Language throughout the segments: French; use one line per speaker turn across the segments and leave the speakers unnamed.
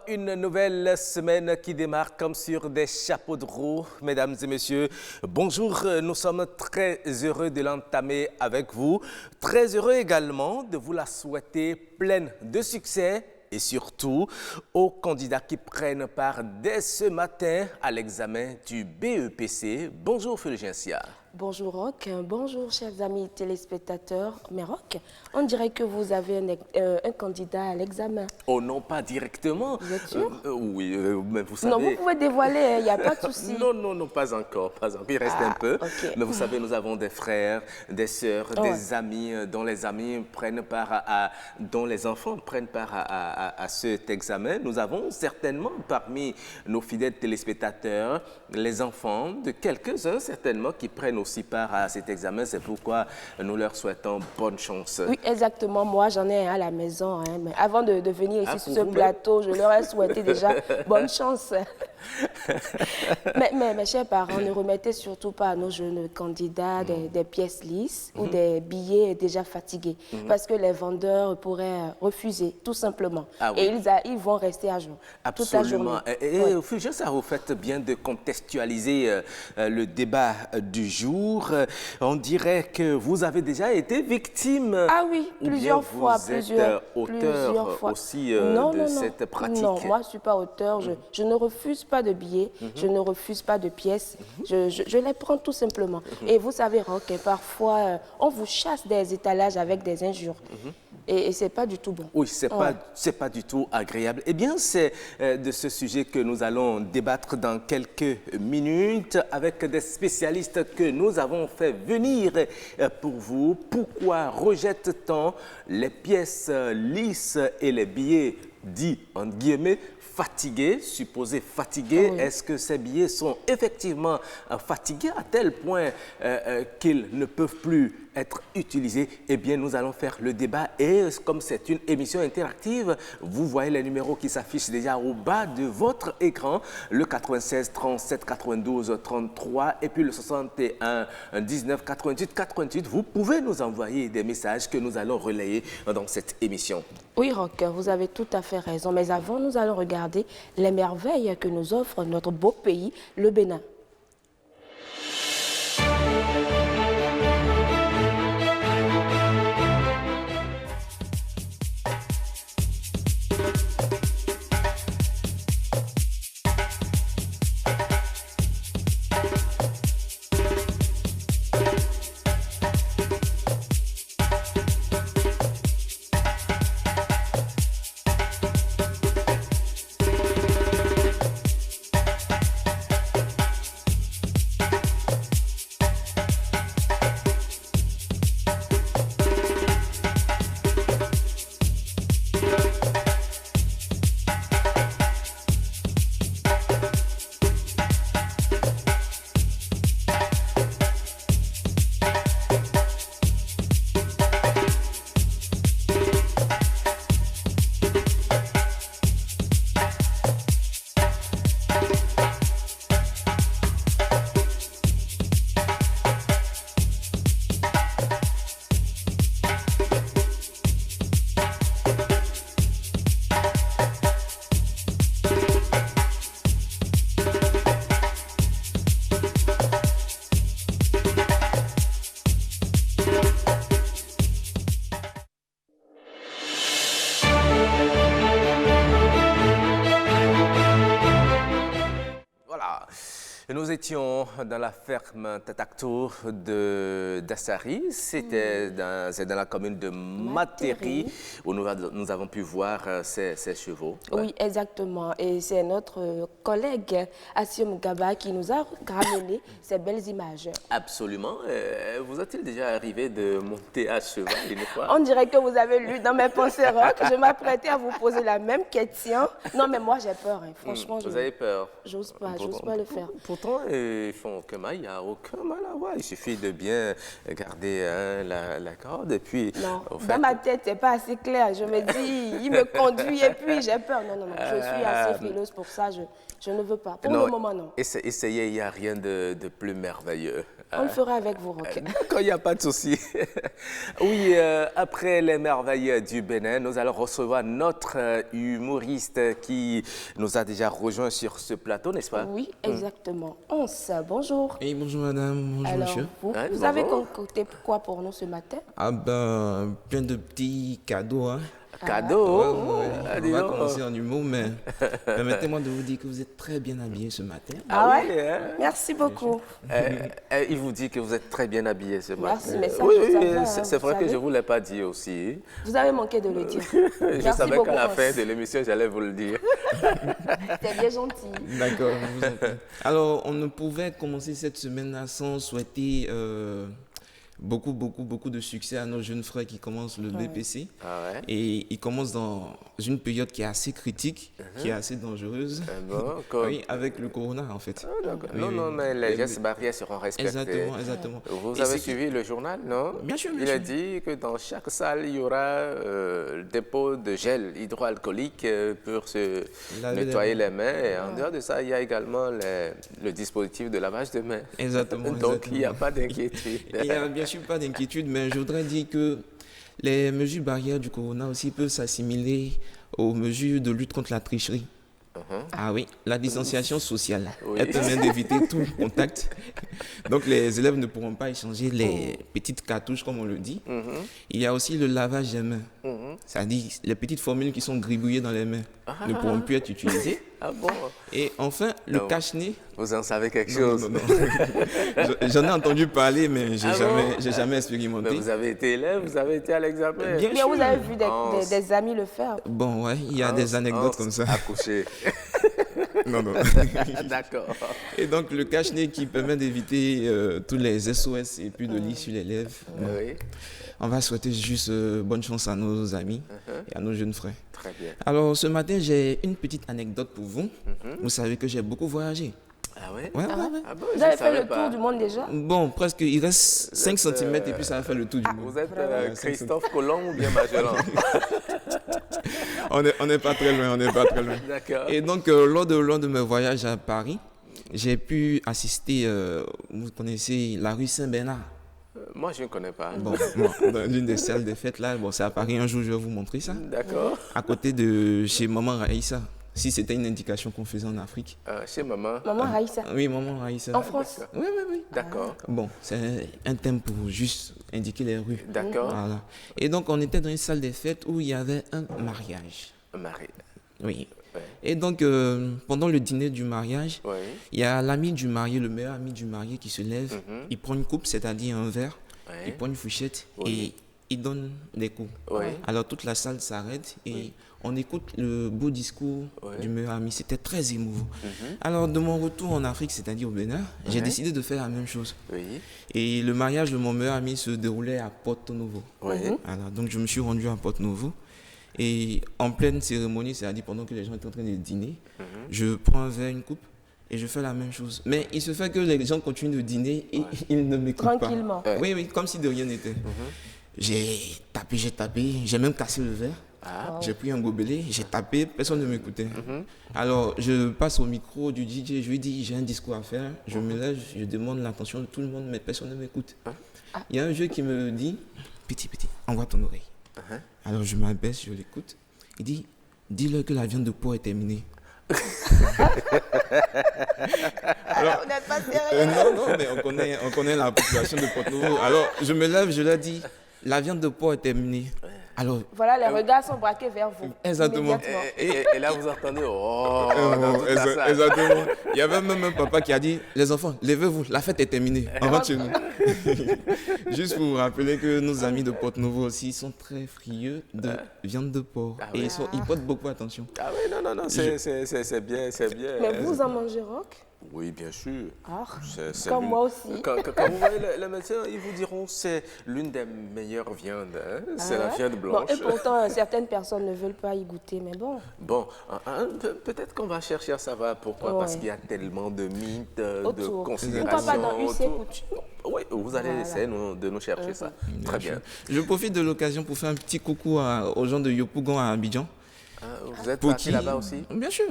une nouvelle semaine qui démarre comme sur des chapeaux de roue. Mesdames et messieurs, bonjour. Nous sommes très heureux de l'entamer avec vous. Très heureux également de vous la souhaiter pleine de succès et surtout aux candidats qui prennent part dès ce matin à l'examen du BEPC. Bonjour Fulgencia.
Bonjour Roch, bonjour chers amis téléspectateurs. Mais Roch, on dirait que vous avez un candidat à l'examen.
Oh non, pas directement.
Vous êtes sûr?
Oui, mais vous savez...
Non, vous pouvez dévoiler, il n'y a pas de souci.
Non, pas encore. Il reste un peu.
Okay.
Mais vous savez, nous avons des frères, des sœurs, des amis, dont les amis prennent part dont les enfants prennent part à cet examen. Nous avons certainement parmi nos fidèles téléspectateurs les enfants de quelques-uns certainement qui prennent aussi part à cet examen. C'est pourquoi nous leur souhaitons bonne chance.
Oui, exactement. Moi, j'en ai un à la maison. Hein, mais avant de venir ici sur ce plateau, je leur ai souhaité déjà bonne chance. mais mes chers parents, ne remettez surtout pas à nos jeunes candidats des pièces lisses ou des billets déjà fatigués. Parce que les vendeurs pourraient refuser, tout simplement.
Ah, oui.
Et ils vont rester à jour toute la journée.
Et Fulgence, ça vous fait bien de contextualiser le débat du jour. On dirait que vous avez déjà été victime.
Ah oui, plusieurs fois.
Vous êtes auteur aussi de cette pratique.
Non, moi je ne suis pas auteur. Je ne refuse pas de billets, je ne refuse pas de pièces. Je les prends tout simplement. Et vous savez, Roch, parfois on vous chasse des étalages avec des injures. Et ce n'est pas du tout bon.
Oui, ce n'est pas du tout agréable. Eh bien, c'est de ce sujet que nous allons débattre dans quelques minutes avec des spécialistes que nous avons fait venir pour vous. Pourquoi rejette-t-on les pièces lisses et les billets dits, entre guillemets, fatigués, supposés fatigués? Oui. Est-ce que ces billets sont effectivement fatigués à tel point qu'ils ne peuvent plus être utilisés? Eh bien, nous allons faire le débat et comme c'est une émission interactive, vous voyez les numéros qui s'affichent déjà au bas de votre écran, le 96 37 92 33 et puis le 61 19 88 88. Vous pouvez nous envoyer des messages que nous allons relayer dans cette émission.
Oui, Roch, vous avez tout à fait raison. Mais avant, nous allons regarder les merveilles que nous offre notre beau pays, le Bénin.
Nous étions dans la ferme Tatakto d'Assari, c'est dans la commune de Materi où nous avons pu voir ces chevaux.
Oui, exactement. Et c'est notre collègue Assim Gaba qui nous a ramené ces belles images.
Absolument. Vous est-il déjà arrivé de monter à cheval une fois?
On dirait que vous avez lu dans mes pensées, Roch. Je m'apprêtais à vous poser la même question. Non, mais moi j'ai peur. Hein. Franchement,
vous avez peur?
J'ose pas le faire.
pourtant, ils font aucun mal, il n'y a aucun mal à voir. Il suffit de bien garder la corde et puis...
Non, dans ma tête, c'est pas assez clair. Je me dis, il me conduit et puis j'ai peur. Non, je suis assez frileuse pour ça. Je ne veux pas. Pour le moment, non.
Essayez, il n'y a rien de plus merveilleux.
On le fera avec vous, Roch.
D'accord, il n'y a pas de souci. Oui, après les merveilles du Bénin, nous allons recevoir notre humoriste qui nous a déjà rejoint sur ce plateau, n'est-ce pas?
Oui, exactement. Once, bonjour.
Et bonjour madame, bonjour monsieur.
Vous avez concocté quoi pour nous ce matin?
Ah ben, plein de petits cadeaux. Hein.
Cadeau.
On va commencer en humour, mais permettez-moi de vous dire que vous êtes très bien habillé ce matin.
Ah ouais, hein? Merci beaucoup.
Il vous dit que vous êtes très bien habillé ce matin.
Merci, mais ça,
oui,
c'est
vrai que je ne vous l'ai pas dit aussi.
Vous avez manqué de le dire.
Je savais qu'à la fin de l'émission, j'allais vous le dire.
C'est bien gentil.
D'accord, je vous en prie. Alors, on ne pouvait commencer cette semaine-là sans souhaiter... beaucoup de succès à nos jeunes frères qui commencent le BPC.
Ah ouais.
Et ils commencent dans une période qui est assez critique, qui est assez dangereuse. Oui, avec le corona en fait.
Non, mais les gestes barrières seront respectés.
Exactement.
Vous avez suivi le journal, non?
Bien sûr.
Il a dit que dans chaque salle, il y aura le dépôt de gel hydroalcoolique pour se nettoyer les mains. Et en dehors de ça, il y a également le dispositif de lavage de mains.
Exactement.
Donc, il n'y a pas d'inquiétude.
Il n'y a bien sûr pas d'inquiétude, mais je voudrais dire que les mesures barrières du corona aussi peuvent s'assimiler aux mesures de lutte contre la tricherie. Ah oui, la distanciation sociale. Elle permet d'éviter tout contact. Donc les élèves ne pourront pas échanger les petites cartouches, comme on le dit. Il y a aussi le lavage des mains. C'est-à-dire les petites formules qui sont gribouillées dans les mains ne pourront plus être utilisées.
Ah bon?
Et enfin, le cache-nez.
Vous en savez quelque chose?
Non. J'en ai entendu parler, mais j'ai jamais expérimenté.
Mais vous avez été élève, vous avez été à l'examen.
Bien sûr. Vous avez vu des amis le faire?
Bon, ouais, il y a des anecdotes comme ça.
Accouché.
Non.
D'accord.
Et donc, le cache-nez qui permet d'éviter tous les SOS et puis de lit sur les lèvres.
Oui.
On va souhaiter juste bonne chance à nos amis et à nos jeunes frères.
Très bien.
Alors, ce matin, j'ai une petite anecdote pour vous. Vous savez que j'ai beaucoup voyagé.
Ah ouais?
Ouais.
Ah bon,
vous avez fait le tour du monde déjà?
Bon, presque. Il reste 5 cm et puis ça va faire le tour du monde.
Vous êtes Christophe Colomb ou bien Magellan?
On n'est pas très loin,
D'accord.
Et donc, lors de mes voyages à Paris, j'ai pu assister, vous connaissez la rue Saint-Bernard?
Moi, je ne connais pas.
Bon, dans l'une des salles de fête, là, c'est à Paris, un jour, je vais vous montrer ça.
D'accord.
À côté de chez Maman Raïssa, si c'était une indication qu'on faisait en Afrique.
Chez Maman?
Maman Raïssa?
Oui, Maman Raïssa.
En France?
Oui.
D'accord.
Bon, c'est un thème pour juste indiquer les rues.
D'accord.
Voilà. Et donc, on était dans une salle de fête où il y avait un mariage.
Un mariage.
Oui.
Ouais.
Et donc, pendant le dîner du mariage, il y a l'ami du marié, le meilleur ami du marié qui se lève. Il prend une coupe, c'est-à-dire un verre. Il prend une fourchette et il donne des coups. Alors, toute la salle s'arrête et on écoute le beau discours du meilleur ami. C'était très émouvant. Alors, de mon retour en Afrique, c'est-à-dire au Bénin, j'ai décidé de faire la même chose. Et le mariage de mon meilleur ami se déroulait à Porto Novo. Alors, donc, je me suis rendu à Porto Novo. Et en pleine cérémonie, c'est-à-dire pendant que les gens étaient en train de dîner, je prends un verre, une coupe, et je fais la même chose. Mais il se fait que les gens continuent de dîner et ils ne m'écoutent pas.
Tranquillement.
Oui, comme si de rien n'était. J'ai tapé, j'ai même cassé le verre. J'ai pris un gobelet, j'ai tapé, personne ne m'écoutait. Alors, je passe au micro du DJ, je lui dis, j'ai un discours à faire. Je me lève, je demande l'attention de tout le monde, mais personne ne m'écoute. Il y a un jeu qui me dit, petit, envoie ton oreille. Alors, je m'abaisse, je l'écoute. Il dit, dis-leur que la viande de porc est terminée.
Alors, vous n'êtes pas sérieux?
Non, mais on connaît la population de Porto-Novo. Alors, je me lève, je leur dis, la viande de porc est terminée. Alors,
voilà, les regards sont braqués vers vous.
Exactement.
Et là, vous entendez, dans toute la salle.
Exactement. Il y avait même un papa qui a dit, les enfants, levez-vous, la fête est terminée. On rentre chez nous. Juste pour vous rappeler que nos amis de Porto-Novo aussi sont très frieux de viande de porc. Et ils portent beaucoup attention.
Ah oui, non, c'est bien.
Mais vous en mangez, Roch?
Oui, bien sûr.
Ah, comme moi aussi.
Quand vous voyez les médecins, ils vous diront que c'est l'une des meilleures viandes. Hein? C'est la viande blanche.
Bon, et pourtant, certaines personnes ne veulent pas y goûter, mais bon.
Bon, peut-être qu'on va chercher à savoir pourquoi. Parce qu'il y a tellement de mythes, de considérations.
Pourquoi pas dans UC Couture?
Oui, vous allez essayer de nous chercher ça. Très bien.
Je profite de l'occasion pour faire un petit coucou aux gens de Yopougon à Abidjan.
Vous êtes parti là-bas aussi?
Bien sûr.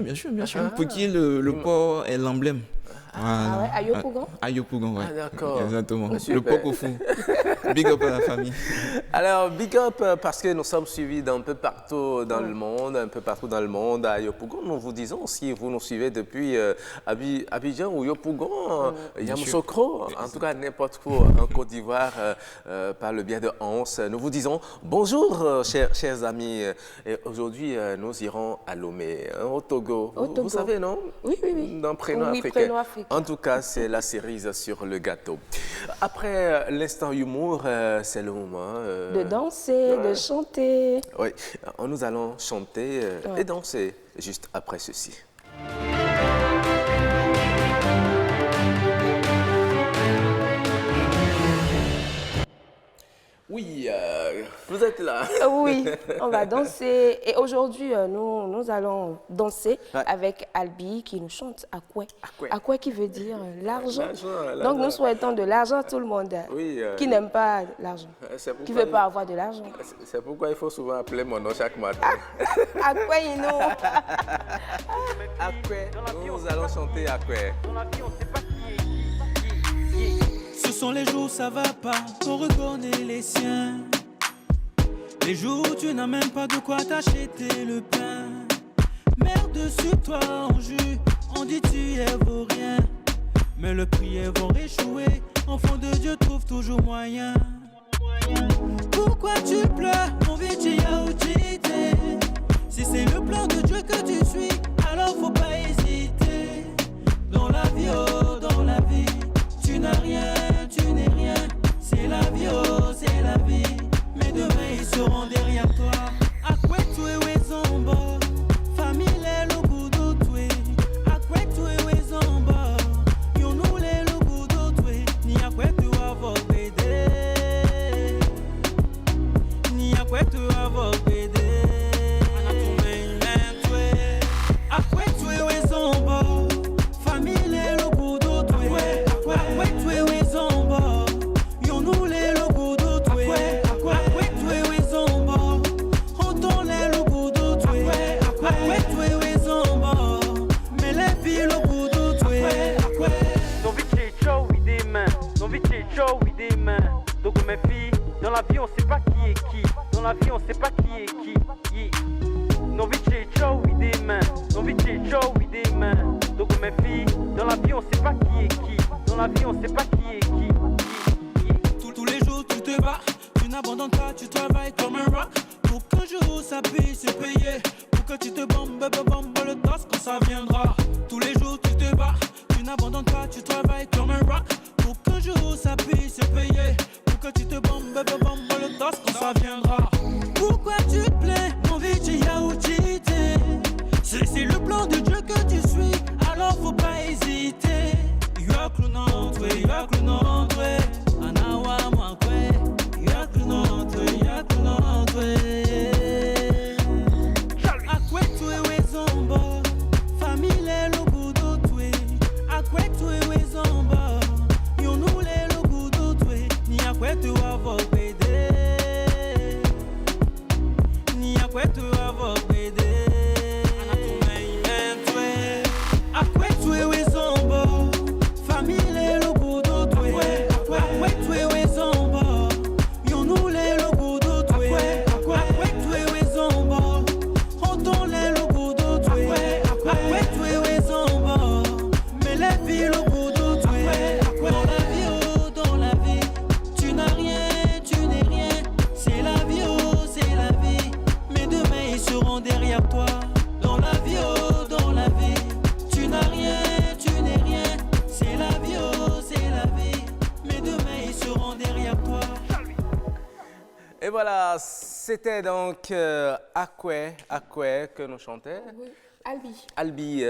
Pour qui le port est l'emblème.
Ah ouais, à Yopougon?
À Yopougon, oui.
Ah, d'accord.
Exactement. Le porc au fou. Big up à la famille.
Alors, big up parce que nous sommes suivis d'un peu partout dans le monde, à Yopougon. Nous vous disons, si vous nous suivez depuis Abidjan ou Yopougon, Yamoussoukro, en tout cas n'importe où en Côte d'Ivoire, par le biais de Hans, nous vous disons bonjour, chers amis. Et aujourd'hui, nous irons à Lomé, au Togo. Vous savez, non?
Oui.
Dans prénom africain. En tout cas, c'est la cerise sur le gâteau. Après l'instant humour, c'est le moment...
de danser, de chanter.
Oui, nous allons chanter et danser juste après ceci. Oui, vous êtes là.
Oui, on va danser. Et aujourd'hui, nous allons danser avec Albi qui nous chante Akwe. Akwe qui veut dire l'argent. Donc nous souhaitons de l'argent à tout le monde qui n'aime pas l'argent, qui ne veut pas avoir de l'argent.
C'est pourquoi il faut souvent appeler mon nom chaque matin.
Akwe Ino.
Akwe, nous allons chanter Akwe.
Ce sont les jours où ça va pas, on reconnaît les siens. Les jours où tu n'as même pas de quoi t'acheter le pain. Merde sur toi en jus, on dit tu es vaurien. Mais le prière vont échouer, enfant de Dieu trouve toujours moyen. Pourquoi tu pleures, mon vici yaoutité? Si c'est le plan de Dieu que tu suis, alors faut pas hésiter. Dans la vie, oh, dans la vie, tu n'as rien, tu n'es rien. C'est la vie, oh, c'est la vie. Mais demain ils seront derrière toi. Akwe tuewe zombo, famille le budo tue. Akwe tuewe zombo, yonou le budo tue. Ni akwe tu avo bede, ni akwe tu avo bede. Anatume tue. Akwe tuewe zombo, famille le budo tue. Akwe tuewe zombo, yonou le budo tue. Akwe tuewe zombo, ontole le budo tue. Akwe tuewe zombo, mais les filles le budo tue.
Non vite chaud, oui des mains. Non vite chaud, oui des mains. Donc mes filles, dans la vie on sait pas qui est qui. Dans la vie on sait pas qui est qui. Non vite chaud, oui des mains. Non vite chaud, oui des mains. Donc mes filles, dans la vie on sait pas qui est qui. Dans la vie on sait pas qui est qui.
Tous les jours tu te bats, tu n'abandonnes pas, tu travailles comme un rock. Pour qu'un jour ça puisse se payer, pour que tu te bombes le tasse quand ça viendra. Tous les jours tu te bats, tu n'abandonnes pas, tu travailles comme un rock. Pour qu'un jour ça puisse se payer, pour que tu te bombes le tasse quand ça viendra. Pourquoi tu te plains, mon vici yaoutité? C'est le plan de Dieu que tu suis, alors faut pas hésiter. Yaklu notre, anawa mwakwe. Yaklu notre. Akwe tuewe zombo, famille le budo tue. Akwe tuewe zombo, yonou le budo tue. Ni akwe tu avo bede, ni akwe tu avo bede. Akwe tuewe zombo, famille le budo tue. Akwe tuewe zombo, yonou le budo tue. Akwe tuewe zombo, ontole le budo tue. Akwe tuewe zombo, mais les filles le budo tue. Dans la vie, oh, dans la vie, tu n'as rien, tu n'es rien. C'est la vie, oh, c'est la vie. Mais demain ils seront derrière toi. Dans la vie, oh, dans la vie, tu n'as rien, tu n'es rien. C'est la vie, oh, c'est la vie. Mais demain ils seront derrière toi.
Et voilà, c'était donc Akwe que nous chantait.
Albi.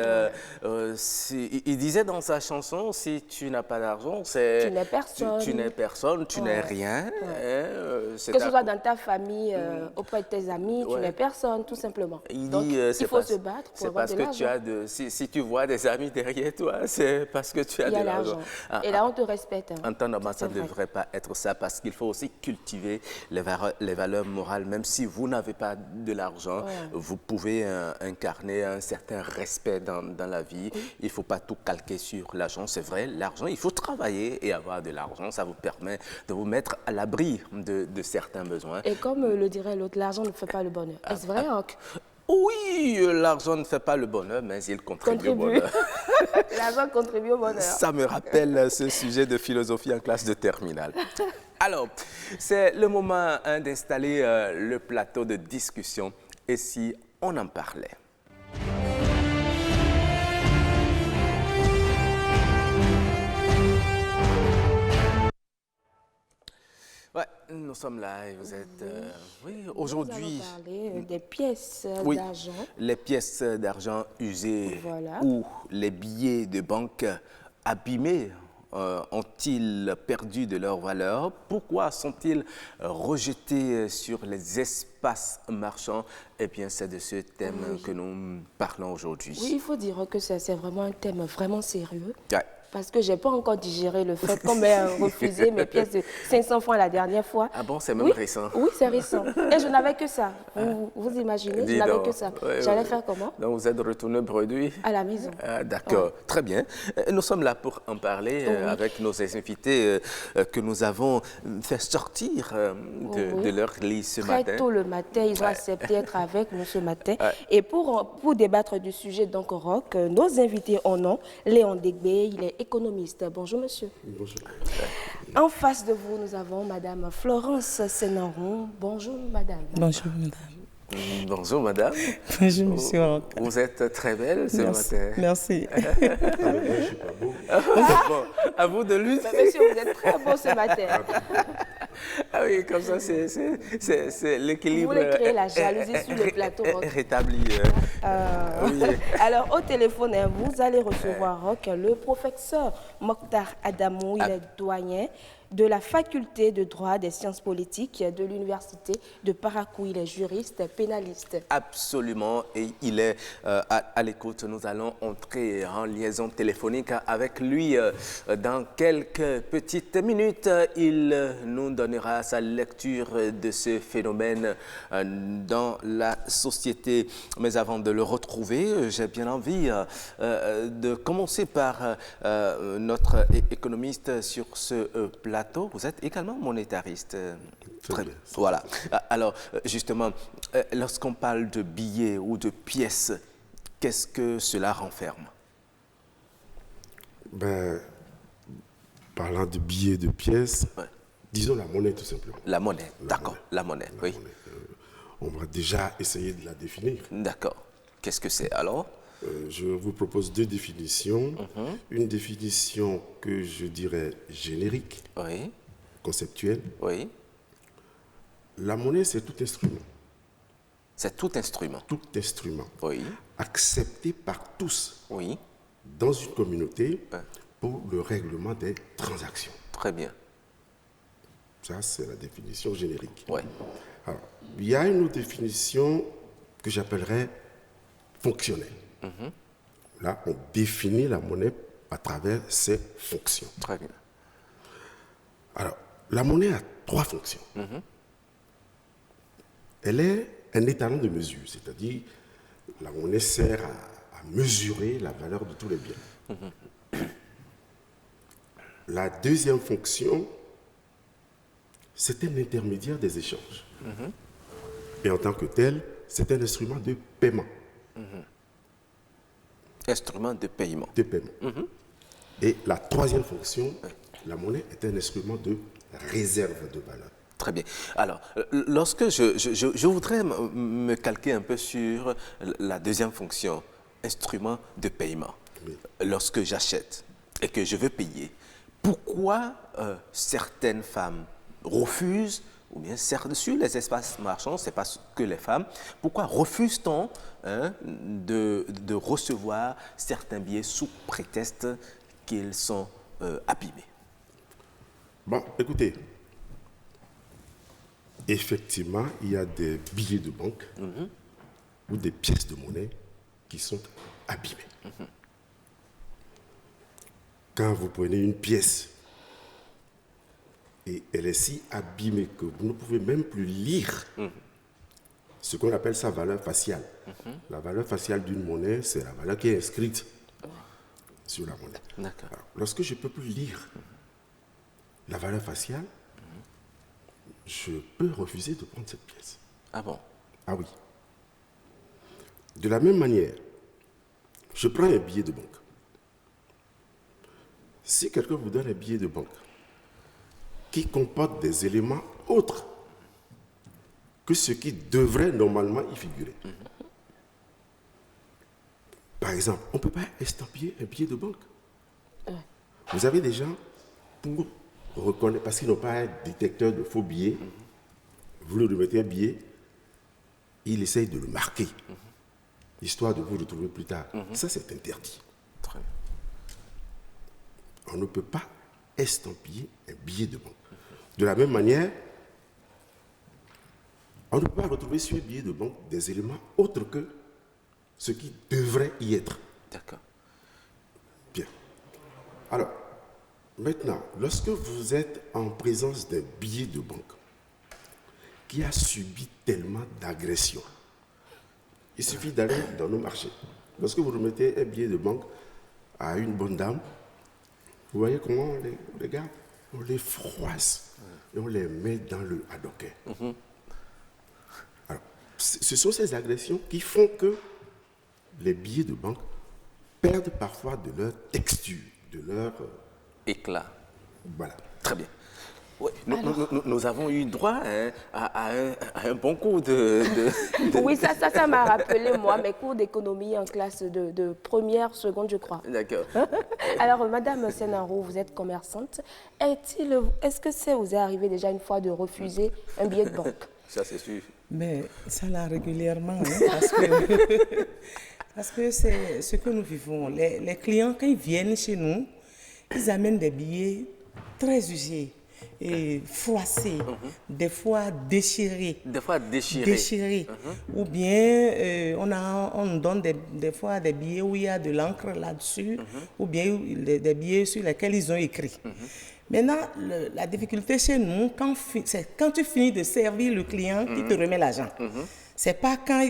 Il disait dans sa chanson, si tu n'as pas d'argent, c'est...
Tu n'es personne.
Tu n'es personne, tu n'es rien.
Que ce soit dans ta famille, auprès de tes amis, tu n'es personne, tout simplement. Donc, il faut se battre pour avoir de l'argent.
Si tu vois des amis derrière toi, c'est parce que tu as de l'argent.
Et là, on te respecte.
En temps normal, ça ne devrait pas être ça, parce qu'il faut aussi cultiver les valeurs morales. Même si vous n'avez pas de l'argent, vous pouvez incarner un certain respect dans la vie. Il ne faut pas tout calquer sur l'argent. C'est vrai, l'argent, il faut travailler et avoir de l'argent. Ça vous permet de vous mettre à l'abri de certains besoins.
Et comme le dirait l'autre, l'argent ne fait pas le bonheur. Est-ce vrai, Roch?
Oui, l'argent ne fait pas le bonheur, mais il contribue au bonheur.
L'argent contribue au bonheur.
Ça me rappelle ce sujet de philosophie en classe de terminale. Alors, c'est le moment d'installer le plateau de discussion. Et si on en parlait? Ouais, nous sommes là et vous êtes... oui, aujourd'hui...
Nous allons parler des pièces d'argent.
Les pièces d'argent usées ou les billets de banque abîmés ont-ils perdu de leur valeur? Pourquoi sont-ils rejetés sur les espaces marchands? Eh bien, c'est de ce thème que nous parlons aujourd'hui.
Oui, il faut dire que c'est vraiment un thème vraiment sérieux.
Ouais.
Parce que je n'ai pas encore digéré le fait qu'on m'ait refusé mes pièces de 500 francs la dernière fois.
Ah bon, c'est même récent?
Oui, c'est récent. Et je n'avais que ça. Vous imaginez, je n'avais que ça. J'allais faire comment?
Donc vous êtes retourné bredouille?
À la maison.
Ah, d'accord, très bien. Nous sommes là pour en parler avec nos invités que nous avons fait sortir de leur lit ce matin.
Très tôt le matin, ils ont accepté d'être avec nous ce matin. Et pour débattre du sujet, donc, Roch, nos invités en nom, Léon Degbé, il est économiste. Bonjour, monsieur.
Bonjour.
En face de vous, nous avons madame Florence Sénaron. Bonjour, madame.
Bonjour, madame.
Bonjour, madame.
Bonjour, monsieur Roch.
Vous êtes très belle ce matin.
Merci.
Je suis pas beau.
Bon, à vous de lutter.
Monsieur, vous êtes très beau ce matin.
Ah oui, comme ça, c'est l'équilibre.
Vous voulez créer la jalousie sur le plateau, Roch.
Rétabli. Oui.
Alors, au téléphone, vous allez recevoir, Roch, le professeur Mokhtar Adamou. Il est doyen de la faculté de droit des sciences politiques de l'université de Parakou. Il est juriste, pénaliste.
Absolument, et il est à l'écoute. Nous allons entrer en liaison téléphonique avec lui dans quelques petites minutes. Il nous donnera sa lecture de ce phénomène dans la société. Mais avant de le retrouver, j'ai bien envie de commencer par notre économiste sur ce plateau. Vous êtes également monétariste. Très bien. Voilà. Alors, justement, lorsqu'on parle de billets ou de pièces, qu'est-ce que cela renferme?
Ben, parlant de billets, de pièces, disons la monnaie tout simplement.
La monnaie, d'accord. La monnaie, oui.
On va déjà essayer de la définir.
D'accord. Qu'est-ce que c'est alors?
Je vous propose deux définitions. Une définition que je dirais générique, conceptuelle.
Oui.
La monnaie, c'est tout instrument.
C'est tout instrument.
Tout instrument.
Oui.
Accepté par tous.
Oui.
Dans une communauté pour le règlement des transactions.
Très bien.
Ça, c'est la définition générique.
Oui.
Alors, il y a une autre définition que j'appellerais fonctionnelle. Là, on définit la monnaie à travers ses fonctions.
Très bien.
Alors, la monnaie a trois fonctions. Elle est un étalon de mesure, c'est-à-dire la monnaie sert à mesurer la valeur de tous les biens. La deuxième fonction, c'est un intermédiaire des échanges. Et en tant que tel, c'est un instrument de paiement.
Instrument de paiement.
De paiement. Et la troisième fonction, la monnaie est un instrument de réserve de valeur.
Très bien. Alors, lorsque je voudrais me calquer un peu sur la deuxième fonction, instrument de paiement. Oui. Lorsque j'achète et que je veux payer, pourquoi certaines femmes refusent ou bien certes sur les espaces marchands, ce n'est pas que les femmes. Pourquoi refuse-t-on de recevoir certains billets sous prétexte qu'ils sont abîmés?
Bon, écoutez, effectivement, il y a des billets de banque ou des pièces de monnaie qui sont abîmées. Quand vous prenez une pièce et elle est si abîmée que vous ne pouvez même plus lire ce qu'on appelle sa valeur faciale. La valeur faciale d'une monnaie, c'est la valeur qui est inscrite sur la monnaie. Alors, lorsque je ne peux plus lire la valeur faciale, je peux refuser de prendre cette pièce.
Ah bon?
Ah oui. De la même manière, je prends un billet de banque. Si quelqu'un vous donne un billet de banque qui comporte des éléments autres que ce qui devrait normalement y figurer. Par exemple, on ne peut pas estampiller un billet de banque. Vous avez des gens, pour reconnaître, parce qu'ils n'ont pas un détecteur de faux billets, vous leur remettez un billet, ils essayent de le marquer, histoire de vous retrouver plus tard. Ça, c'est interdit.
Très bien.
On ne peut pas estampiller un billet de banque. De la même manière, on ne peut pas retrouver sur un billet de banque des éléments autres que ce qui devrait y être.
D'accord.
Bien. Alors, maintenant, lorsque vous êtes en présence d'un billet de banque qui a subi tellement d'agressions, il suffit d'aller dans nos marchés. Lorsque vous remettez un billet de banque à une bonne dame, vous voyez comment on les garde? On les froisse et on les met dans le hadoquet. Alors, ce sont ces agressions qui font que les billets de banque perdent parfois de leur texture, de leur
éclat.
Voilà.
Très bien. Oui, nous avons eu droit à un bon cours de...
Oui, ça m'a rappelé, moi, mes cours d'économie en classe de première, seconde, je crois.
D'accord.
Alors, Madame Senaro, vous êtes commerçante. Est-ce que ça vous est arrivé déjà une fois de refuser un billet de banque?
Ça, c'est sûr.
Mais ça l'a régulièrement, parce que c'est ce que nous vivons. Les clients, quand ils viennent chez nous, ils amènent des billets très usés et froissés, des fois déchirés. Ou bien on nous donne des fois des billets où il y a de l'encre là-dessus, ou bien des billets sur lesquels ils ont écrit. Maintenant, la difficulté chez nous, c'est quand tu finis de servir le client qui te remet l'argent. C'est pas quand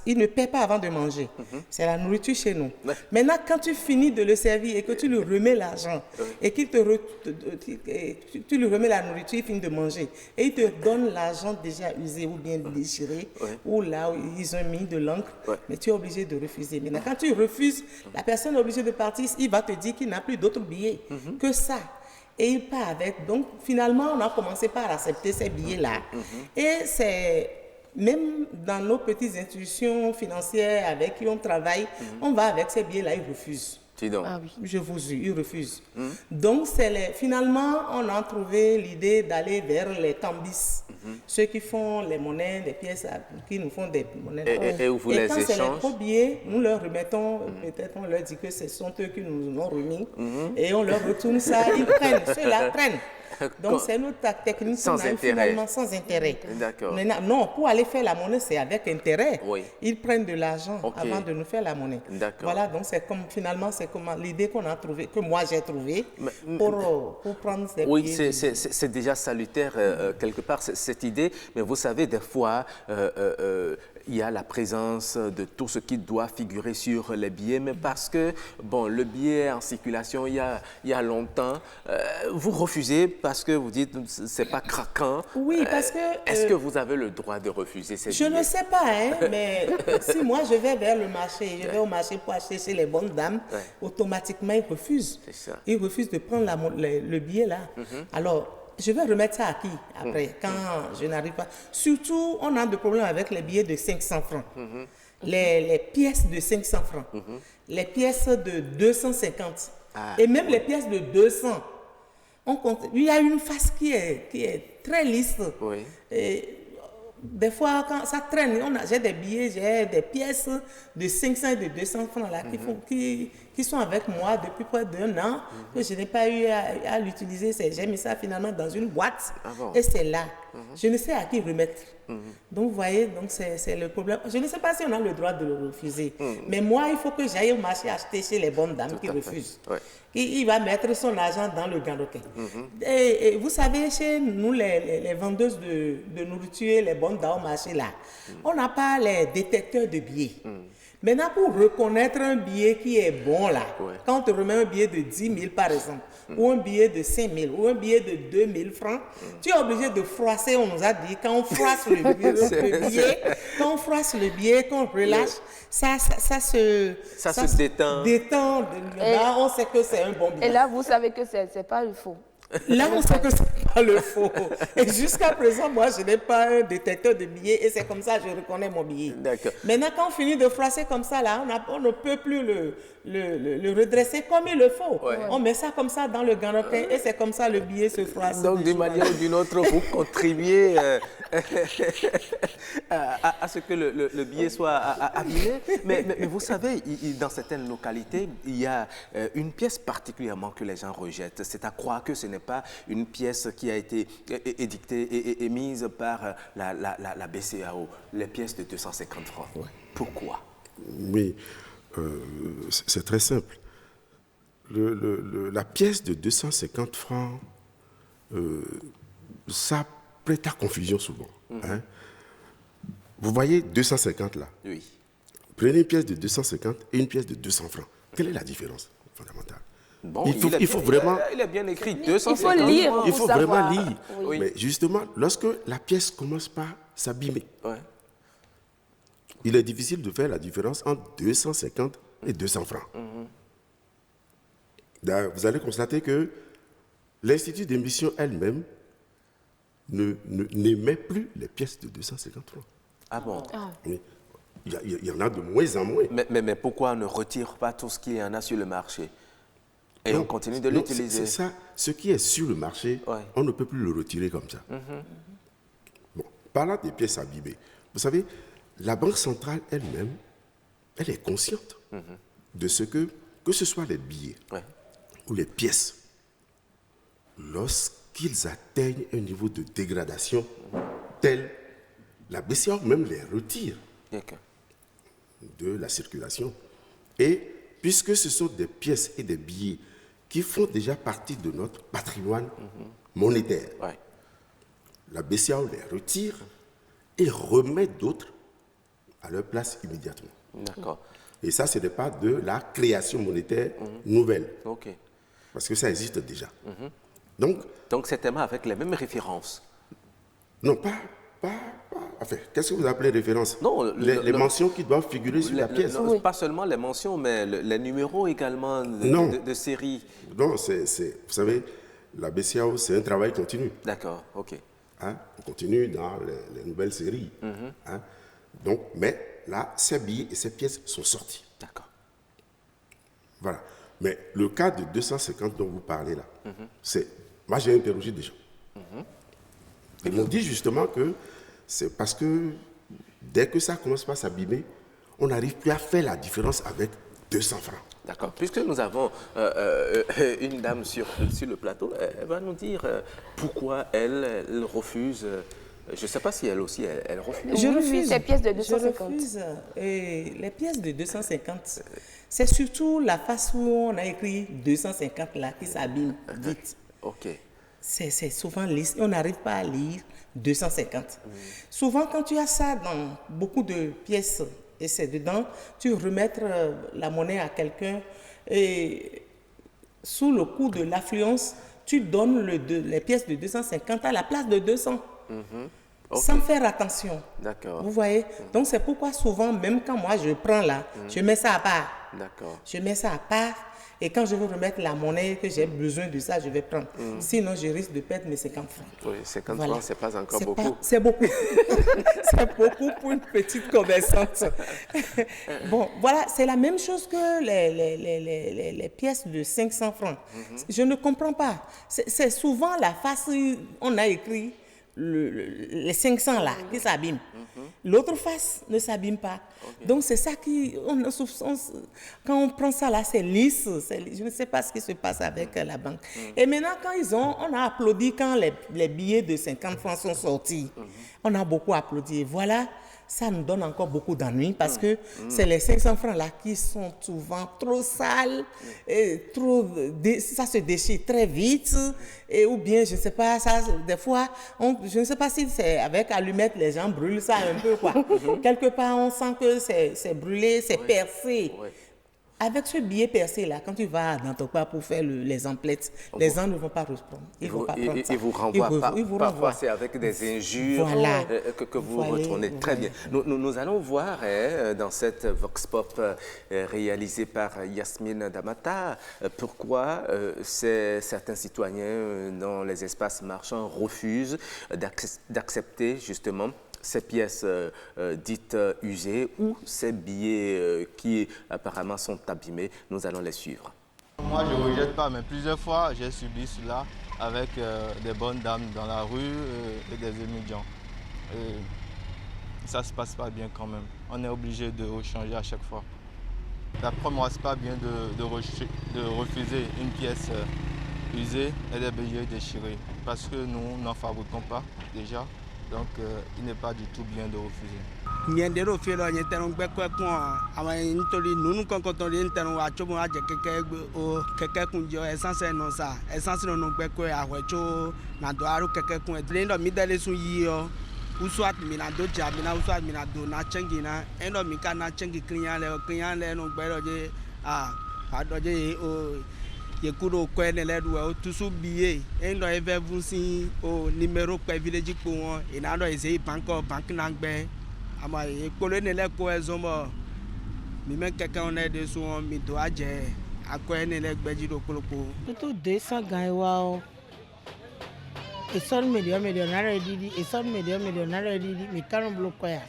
il ne paie pas avant de manger. C'est la nourriture chez nous. Maintenant, quand tu finis de le servir et que tu lui remets l'argent et qu'il tu lui remets la nourriture, il finit de manger et il te donne l'argent déjà usé ou bien déchiré ou là où ils ont mis de l'encre, mais tu es obligé de refuser. Maintenant, quand tu refuses, la personne est obligée de partir. Il va te dire qu'il n'a plus d'autres billets que ça. Et il part avec. Donc, finalement, on a commencé par accepter ces billets-là. Et c'est... Même dans nos petites institutions financières avec qui on travaille, on va avec ces billets-là, ils refusent.
Ah oui.
Je vous jure, ils refusent. Donc, finalement, on a trouvé l'idée d'aller vers les cambis. Ceux qui font les monnaies, des pièces, qui nous font des monnaies.
Et vous les
quand
échanges?
C'est les faux billets, nous leur remettons, peut-être on leur dit que ce sont eux qui nous ont remis, et on leur retourne ça, ils prennent, ceux-là prennent. Donc, c'est notre technique
sans intérêt.
Finalement sans intérêt.
D'accord.
Non, pour aller faire la monnaie, c'est avec intérêt.
Oui.
Ils prennent de l'argent avant de nous faire la monnaie.
D'accord.
Voilà, donc c'est comme l'idée qu'on a trouvée, que moi j'ai trouvée pour prendre ces
oui,
billets.
c'est déjà salutaire quelque part cette idée, mais vous savez, des fois, il y a la présence de tout ce qui doit figurer sur les billets, mais parce que, bon, le billet est en circulation il y a longtemps, vous refusez parce que vous dites c'est pas craquant.
Oui, parce que...
Est-ce que vous avez le droit de refuser ces billets?
Je ne sais pas, mais si moi je vais vers le marché, je vais au marché pour acheter chez les bonnes dames, automatiquement ils refusent.
C'est ça.
Ils refusent de prendre le billet là. Alors, je vais remettre ça à qui après, quand je n'arrive pas? Surtout, on a des problèmes avec les billets de 500 francs. Les pièces de 500 francs. Les pièces de 250. Et même les pièces de 200. il y a une face qui est très lisse.
Oui.
Et des fois, quand ça traîne, j'ai des billets, j'ai des pièces de 500 et de 200 francs là, qui sont avec moi depuis près d'1 an, que je n'ai pas eu à l'utiliser. J'ai mis ça finalement dans une boîte et c'est là. Je ne sais à qui remettre. Donc, vous voyez, donc c'est le problème. Je ne sais pas si on a le droit de le refuser. Mais moi, il faut que j'aille au marché acheter chez les bonnes dames qui refusent. Ouais. Il va mettre son argent dans le gandoquin. Et vous savez, chez nous, les vendeuses de nourriture, les bonnes dames au marché, là, on n'a pas les détecteurs de billets. Maintenant, pour reconnaître un billet qui est bon, là, quand on te remet un billet de 10 000, par exemple, ou un billet de 5 000, ou un billet de 2 000 francs, tu es obligé de froisser, on nous a dit, quand on froisse le billet, quand on froisse le billet, quand on relâche, ça se détend. Là, on sait que c'est un bon billet.
Et là, vous savez que c'est pas le faux.
Là, on sait que ce n'est pas le faux. Et jusqu'à présent, moi, je n'ai pas un détecteur de billets et c'est comme ça que je reconnais mon billet. D'accord. Maintenant, quand on finit de froisser comme ça, là, on ne peut plus le redresser comme il le faut. Ouais. On met ça comme ça dans le gandoquin et c'est comme ça le billet se froisse.
Donc, d'une manière ou d'une autre, vous contribuez à ce que le billet soit abîmé. Mais vous savez, dans certaines localités, il y a une pièce particulièrement que les gens rejettent. C'est à croire que ce n'est pas une pièce qui a été édictée et émise par la BCAO, les pièces de 250 francs. Ouais. Pourquoi?
Oui, c'est très simple. La pièce de 250 francs, ça prête à confusion souvent. Hein? Vous voyez 250 là? Oui. Prenez une pièce de 250 et une pièce de 200 francs. Quelle est la différence fondamentale?
Bon, il faut vraiment... Il est bien écrit, 250.
Il faut lire.
Il faut vraiment lire. Oui. Mais justement, lorsque la pièce commence par s'abîmer, il est difficile de faire la différence entre 250 et 200 francs. Vous allez constater que l'Institut d'émission elle-même n'émet plus les pièces de 250 francs.
Ah bon?
Oui. Il y en a de moins en moins.
Mais pourquoi on ne retire pas tout ce qu'il y en a sur le marché? Et donc, on continue de l'utiliser.
C'est ça. Ce qui est sur le marché, on ne peut plus le retirer comme ça. Bon, parlant des pièces abîmées, vous savez, la Banque centrale elle-même, elle est consciente de ce que ce soit les billets ou les pièces, lorsqu'ils atteignent un niveau de dégradation tel, la BCAO même les retire de la circulation. Et puisque ce sont des pièces et des billets qui font déjà partie de notre patrimoine monétaire, la BCAO les retire et remet d'autres à leur place immédiatement. D'accord. Et ça, ce n'est pas de la création monétaire nouvelle. Parce que ça existe déjà.
Donc, c'est tellement avec les mêmes références?
Non, pas enfin, qu'est-ce que vous appelez référence? Non, les mentions qui doivent figurer sur la pièce.
Pas seulement les mentions, mais les numéros également de série.
Non, vous savez, la BCAO, c'est un travail continu.
D'accord, ok.
Hein? On continue dans les nouvelles séries. Hein? Donc, mais là, ces billets et ces pièces sont sortis.
D'accord.
Voilà. Mais le cas de 250 dont vous parlez là, c'est... Moi, j'ai interrogé des gens. Ils m'ont dit justement que c'est parce que dès que ça commence par s'abîmer, on n'arrive plus à faire la différence avec 200 francs.
D'accord. Puisque nous avons une dame sur le plateau, elle va nous dire pourquoi elle refuse... je ne sais pas si elle aussi, elle refuse.
Je refuse les pièces de 250.
Je refuse. Et les pièces de 250, c'est surtout la face où on a écrit 250 là qui s'abîme vite.
Ok.
C'est souvent lisse. On n'arrive pas à lire 250. Souvent, quand tu as ça dans beaucoup de pièces et c'est dedans, tu remettre la monnaie à quelqu'un et sous le coup de l'affluence, tu donnes les pièces de 250 à la place de 200. Sans faire attention. D'accord. Vous voyez? Donc, c'est pourquoi souvent, même quand moi je prends là, je mets ça à part. D'accord. Je mets ça à part Et quand je veux remettre la monnaie que j'ai besoin de ça, je vais prendre. Sinon, je risque de perdre mes 50 francs.
Oui, 50 francs, c'est pas encore beaucoup.
C'est beaucoup. C'est beaucoup pour une petite commerçante. Bon, voilà, c'est la même chose que les pièces de 500 francs. Je ne comprends pas. C'est souvent la face, on a écrit les 500 là, qui s'abîment. L'autre face ne s'abîme pas. Donc c'est ça qui, quand on prend ça là, c'est lisse. Je ne sais pas ce qui se passe avec la banque. Et maintenant, on a applaudi quand les billets de 50 francs sont sortis. On a beaucoup applaudi. Et voilà, ça nous donne encore beaucoup d'ennuis parce que c'est les 500 francs là qui sont souvent trop sales, et ça se déchire très vite, ou bien je ne sais pas, ça, des fois, je ne sais pas si c'est avec allumette, les gens brûlent ça un peu quoi. Quelque part on sent que c'est brûlé, c'est percé. Avec ce billet percé là, quand tu vas dans ton pas pour faire les emplettes, les gens ne vont pas répondre. Ils vont pas prendre ça.
Ils vous renvoient. Parfois, c'est avec des injures que vous retournez. Très bien. Nous allons voir dans cette Vox Pop réalisée par Yasmine Damata pourquoi certains citoyens dans les espaces marchands refusent d'accepter justement ces pièces dites usées ou ces billets qui apparemment sont abîmés. Nous allons les suivre.
Moi, je ne rejette pas, mais plusieurs fois, j'ai subi cela avec des bonnes dames dans la rue et des étudiants. Et ça ne se passe pas bien quand même. On est obligé de rechanger à chaque fois. D'après moi, ce n'est pas bien de refuser une pièce usée et des billets déchirés parce que nous n'en fabriquons pas déjà. Donc, il n'est pas du tout bien de refuser.
Yekuro kwe nele duwe tusu biye endo eve vusi o numero kwe village ko won inado ise bank nangbe ama ekolo nele ko ezomo mi men keke on e de so mi do aje akọ nele gbeji do poloko
to 200 gan wa o e son million na ready e son million na ready mi karon bloko ya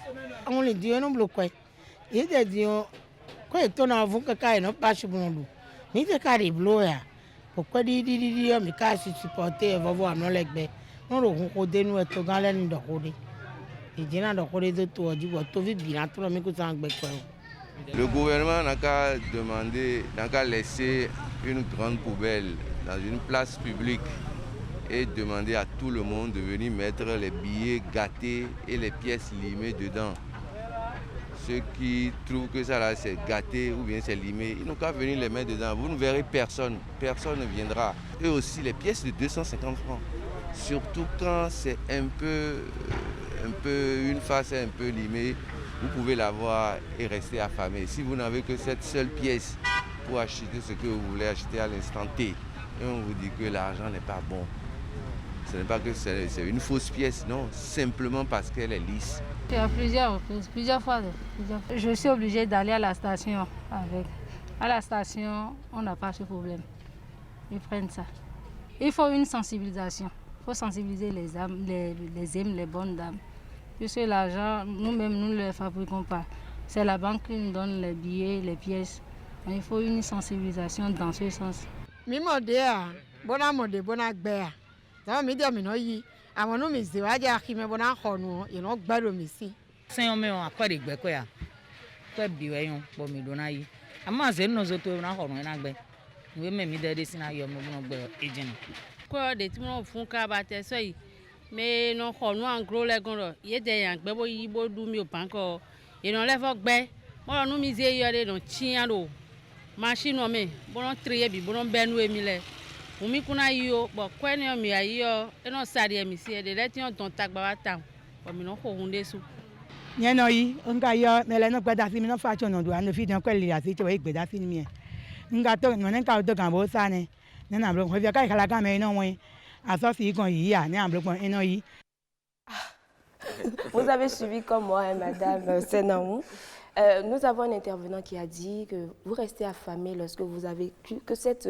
àwọn le di no bloko e de di o ko e to na fun kaka e no pa shubun ni te carry blow ya pourquoi di mi ka si supporter vovo anolegbe on ro ko de nu e to gan le ni do ko de ijina do ko de to ojibo to vi bi na to mi ko san gbe ko.
Le gouvernement n'a qu'à demander, n'a qu'à laisser une grande poubelle dans une place publique et demander à tout le monde de venir mettre les billets gâtés et les pièces limées dedans. Ceux qui trouvent que ça là c'est gâté ou bien c'est limé, ils n'ont qu'à venir les mettre dedans. Vous ne verrez personne, personne ne viendra. Et aussi les pièces de 250 francs, surtout quand c'est un peu une face un peu limée, vous pouvez l'avoir et rester affamé. Si vous n'avez que cette seule pièce pour acheter ce que vous voulez acheter à l'instant T, et on vous dit que l'argent n'est pas bon. Ce n'est pas que c'est une fausse pièce, non, simplement parce qu'elle est lisse.
Plusieurs fois. Je suis obligée d'aller à la station avec. À la station, on n'a pas ce problème. Ils prennent ça. Il faut une sensibilisation. Il faut sensibiliser les âmes, les bonnes dames. Puisque l'argent, nous-mêmes, nous ne le fabriquons pas. C'est la banque qui nous donne les billets, les pièces. Mais il faut une sensibilisation dans ce sens.
Àwọn no mi se waje akime bona khonu ino gbaro mi si
sen me on akore gbeko ya to biwe yon bo mi dona yi ama ze no zo to na khonu na gbe we me mi dede sina yo mo no gbe ejin
ko de ti mo fun ka ba te so yi me no khonu an gro le gon ro ye de yan gbe bo yi bo du mi o banko ino le fo gbe mo no mi ze yo de no chian do machine o me bo no triye bi bo no benu emi le Umi kuna yo bo kwene mi ayo eno sari emi si de leti on ton tagba wa ta o mi no ko hunde su
yen no yi nga yo mele no gbeda fi mi no fa chono do an fi dan kwele ya si che we gbeda fi ni mi nga to no nka do kan bo sa ne na blo ko fi ka kala ka me no won aso si gan yi ya ni amblo pon eno yi.
Vous avez suivi comme moi, madame Senaou. Nous avons un intervenant qui a dit que vous restez affamé lorsque vous avez que cette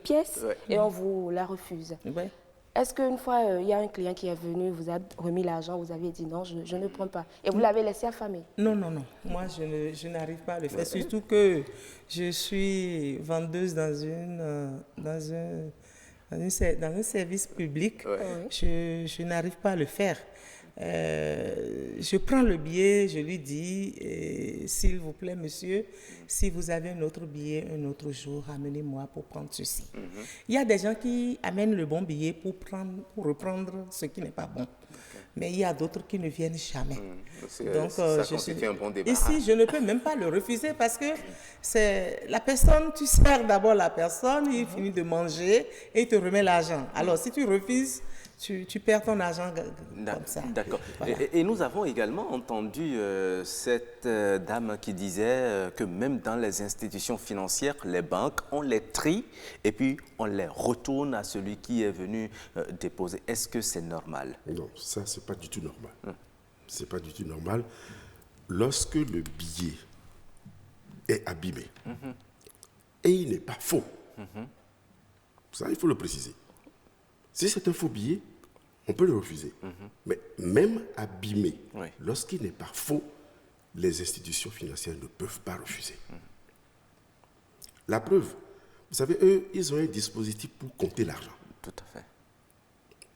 pièce et on vous la refuse.
Ouais.
Est-ce qu'une fois, il y a un client qui est venu, vous a remis l'argent, vous avez dit non, je ne prends pas. Et vous l'avez laissé affamé?
Non, non, non. Moi, je n'arrive pas à le faire. Surtout que je suis vendeuse dans un service public. Je n'arrive pas à le faire. Je prends le billet, je lui dis, s'il vous plaît, monsieur, si vous avez un autre billet un autre jour, amenez-moi pour prendre ceci. Il y a des gens qui amènent le bon billet pour reprendre ce qui n'est pas bon. Mais il y a d'autres qui ne viennent jamais.
Donc, ça constitue un bon débat.
Ici, je ne peux même pas le refuser parce que c'est la personne, tu sers d'abord la personne, il finit de manger et il te remet l'argent. Alors, si tu refuses, tu perds ton argent comme ça.
D'accord. Voilà. Et nous avons également entendu cette dame qui disait que même dans les institutions financières, les banques, on les trie et puis on les retourne à celui qui est venu déposer. Est-ce que c'est normal?
Non, ça, c'est pas du tout normal. C'est pas du tout normal. Lorsque le billet est abîmé et il n'est pas faux, ça, il faut le préciser. Si c'est un faux billet, on peut le refuser. Mais même abîmé, lorsqu'il n'est pas faux, les institutions financières ne peuvent pas refuser. La preuve, vous savez, eux, ils ont un dispositif pour compter l'argent.
Tout à fait.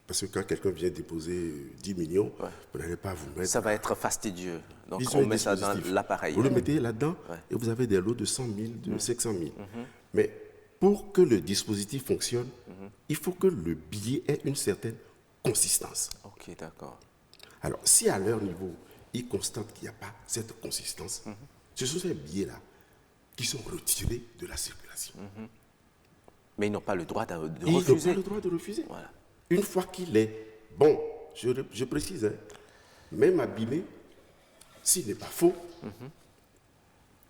Parce que quand quelqu'un vient déposer 10 millions, vous n'allez pas vous mettre...
Ça va être fastidieux. Donc on met ça dans l'appareil.
Vous le mettez là-dedans et vous avez des lots de 100 000, de 500 000. Mais pour que le dispositif fonctionne, il faut que le billet ait une certaine consistance.
Ok, d'accord.
Alors, si à leur niveau, ils constatent qu'il n'y a pas cette consistance, ce sont ces billets-là qui sont retirés de la circulation.
Mais ils n'ont pas le droit de refuser.
Ils n'ont pas le droit de refuser.
Voilà.
Une fois qu'il est bon, je précise, hein, même abîmé, s'il n'est pas faux,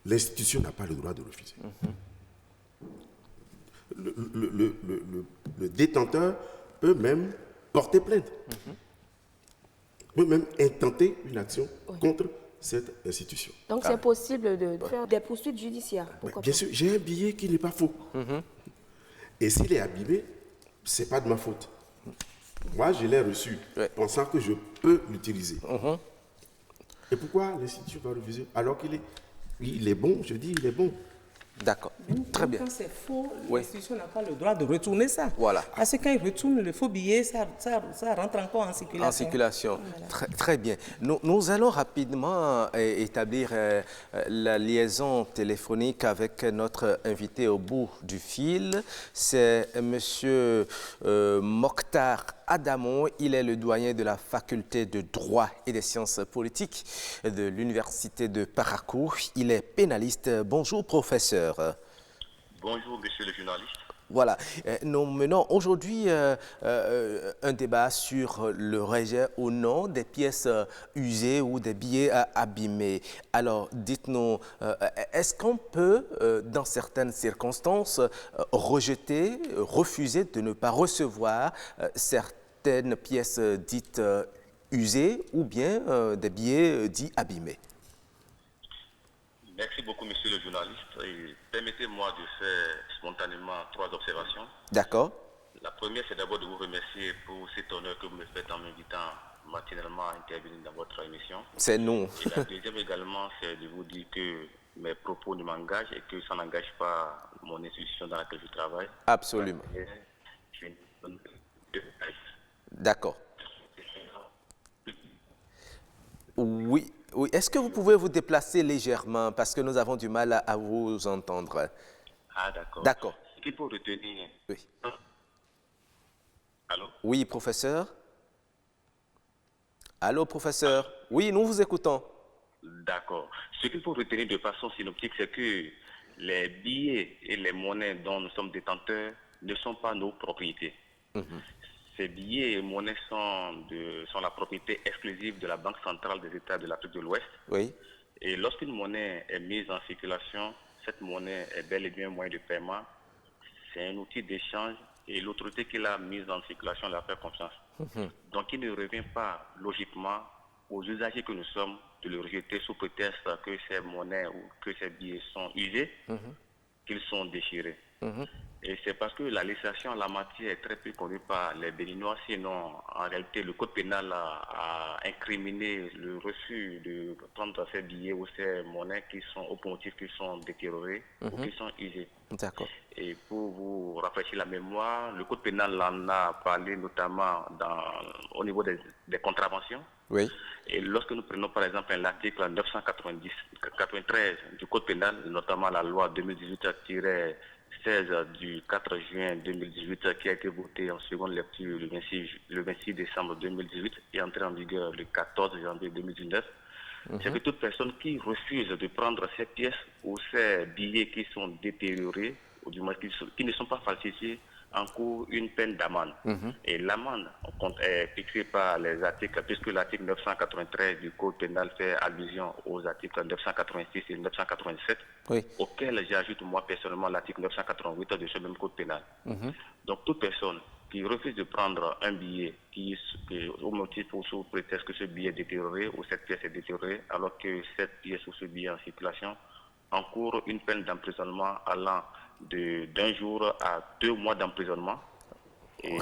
l'institution n'a pas le droit de refuser. Le détenteur peut même porter plainte, peut même intenter une action contre cette institution.
Donc c'est possible de faire des poursuites judiciaires.
Bien sûr, j'ai un billet qui n'est pas faux. Et s'il est abîmé, ce n'est pas de ma faute. Moi, je l'ai reçu, pensant que je peux l'utiliser. Et pourquoi l'institution va refuser alors qu'il est bon, je dis il est bon.
D'accord, très bien.
Quand c'est faux, l'institution n'a pas le droit de retourner ça.
Voilà.
Parce que quand il retourne le faux billet, ça rentre encore en circulation.
En circulation,
voilà.
Très bien. Nous allons rapidement établir la liaison téléphonique avec notre invité au bout du fil. C'est M. Mokhtar Adamou. Il est le doyen de la faculté de droit et des sciences politiques de l'université de Parakou. Il est pénaliste. Bonjour, professeur.
Bonjour, monsieur le journaliste.
Voilà, nous menons aujourd'hui un débat sur le rejet ou non des pièces usées ou des billets abîmés. Alors, dites-nous, est-ce qu'on peut, dans certaines circonstances, refuser de ne pas recevoir certaines pièces dites usées ou bien des billets dits abîmés?
Merci beaucoup, monsieur le journaliste. Permettez-moi de faire spontanément 3 observations.
D'accord.
La première, c'est d'abord de vous remercier pour cet honneur que vous me faites en m'invitant matinellement à intervenir dans votre émission.
C'est nous.
Et la deuxième également, c'est de vous dire que mes propos ne m'engagent et que ça n'engage pas mon institution dans laquelle je travaille.
Absolument. D'accord. Oui. Oui, est-ce que vous pouvez vous déplacer légèrement parce que nous avons du mal à vous entendre?
Ah, d'accord.
D'accord.
Ce qu'il faut retenir...
Oui.
Allô?
Oui, professeur? Allô, professeur? Oui, nous vous écoutons.
D'accord. Ce qu'il faut retenir de façon synoptique, c'est que les billets et les monnaies dont nous sommes détenteurs ne sont pas nos propriétés. Ces billets et monnaies sont la propriété exclusive de la Banque centrale des États de l'Afrique de l'Ouest.
Oui.
Et lorsqu'une monnaie est mise en circulation, cette monnaie est bel et bien un moyen de paiement. C'est un outil d'échange et l'autorité qui l'a mise en circulation l'a fait confiance. Donc il ne revient pas logiquement aux usagers que nous sommes de le rejeter sous prétexte que ces monnaies ou que ces billets sont usés, qu'ils sont déchirés. Et c'est parce que la législation en la matière est très peu connue par les Béninois, sinon en réalité le code pénal a incriminé le refus de prendre ces billets ou ces monnaies qui sont au motif qu'ils sont détériorés ou qui sont usés.
D'accord.
Et pour vous rafraîchir la mémoire, le code pénal en a parlé notamment au niveau des contraventions.
Oui.
Et lorsque nous prenons par exemple l'article 993 du code pénal, notamment la loi 2018-16 du 4 juin 2018 qui a été votée en seconde lecture le 26 décembre 2018 et entrée en vigueur le 14 janvier 2019, c'est que toute personne qui refuse de prendre ces pièces ou ces billets qui sont détériorés, ou du moins qui ne sont pas falsifiés, encourt une peine d'amende. Et l'amende est fixée par les articles, puisque l'article 993 du Code pénal fait allusion aux articles 986 et 987, auxquels j'ajoute moi personnellement l'article 988 de ce même Code pénal. Donc toute personne qui refuse de prendre un billet au motif ou sous prétexte que ce billet est détérioré ou cette pièce est détériorée, alors que cette pièce ou ce billet en circulation encourt une peine d'emprisonnement allant d'un jour à 2 mois d'emprisonnement et une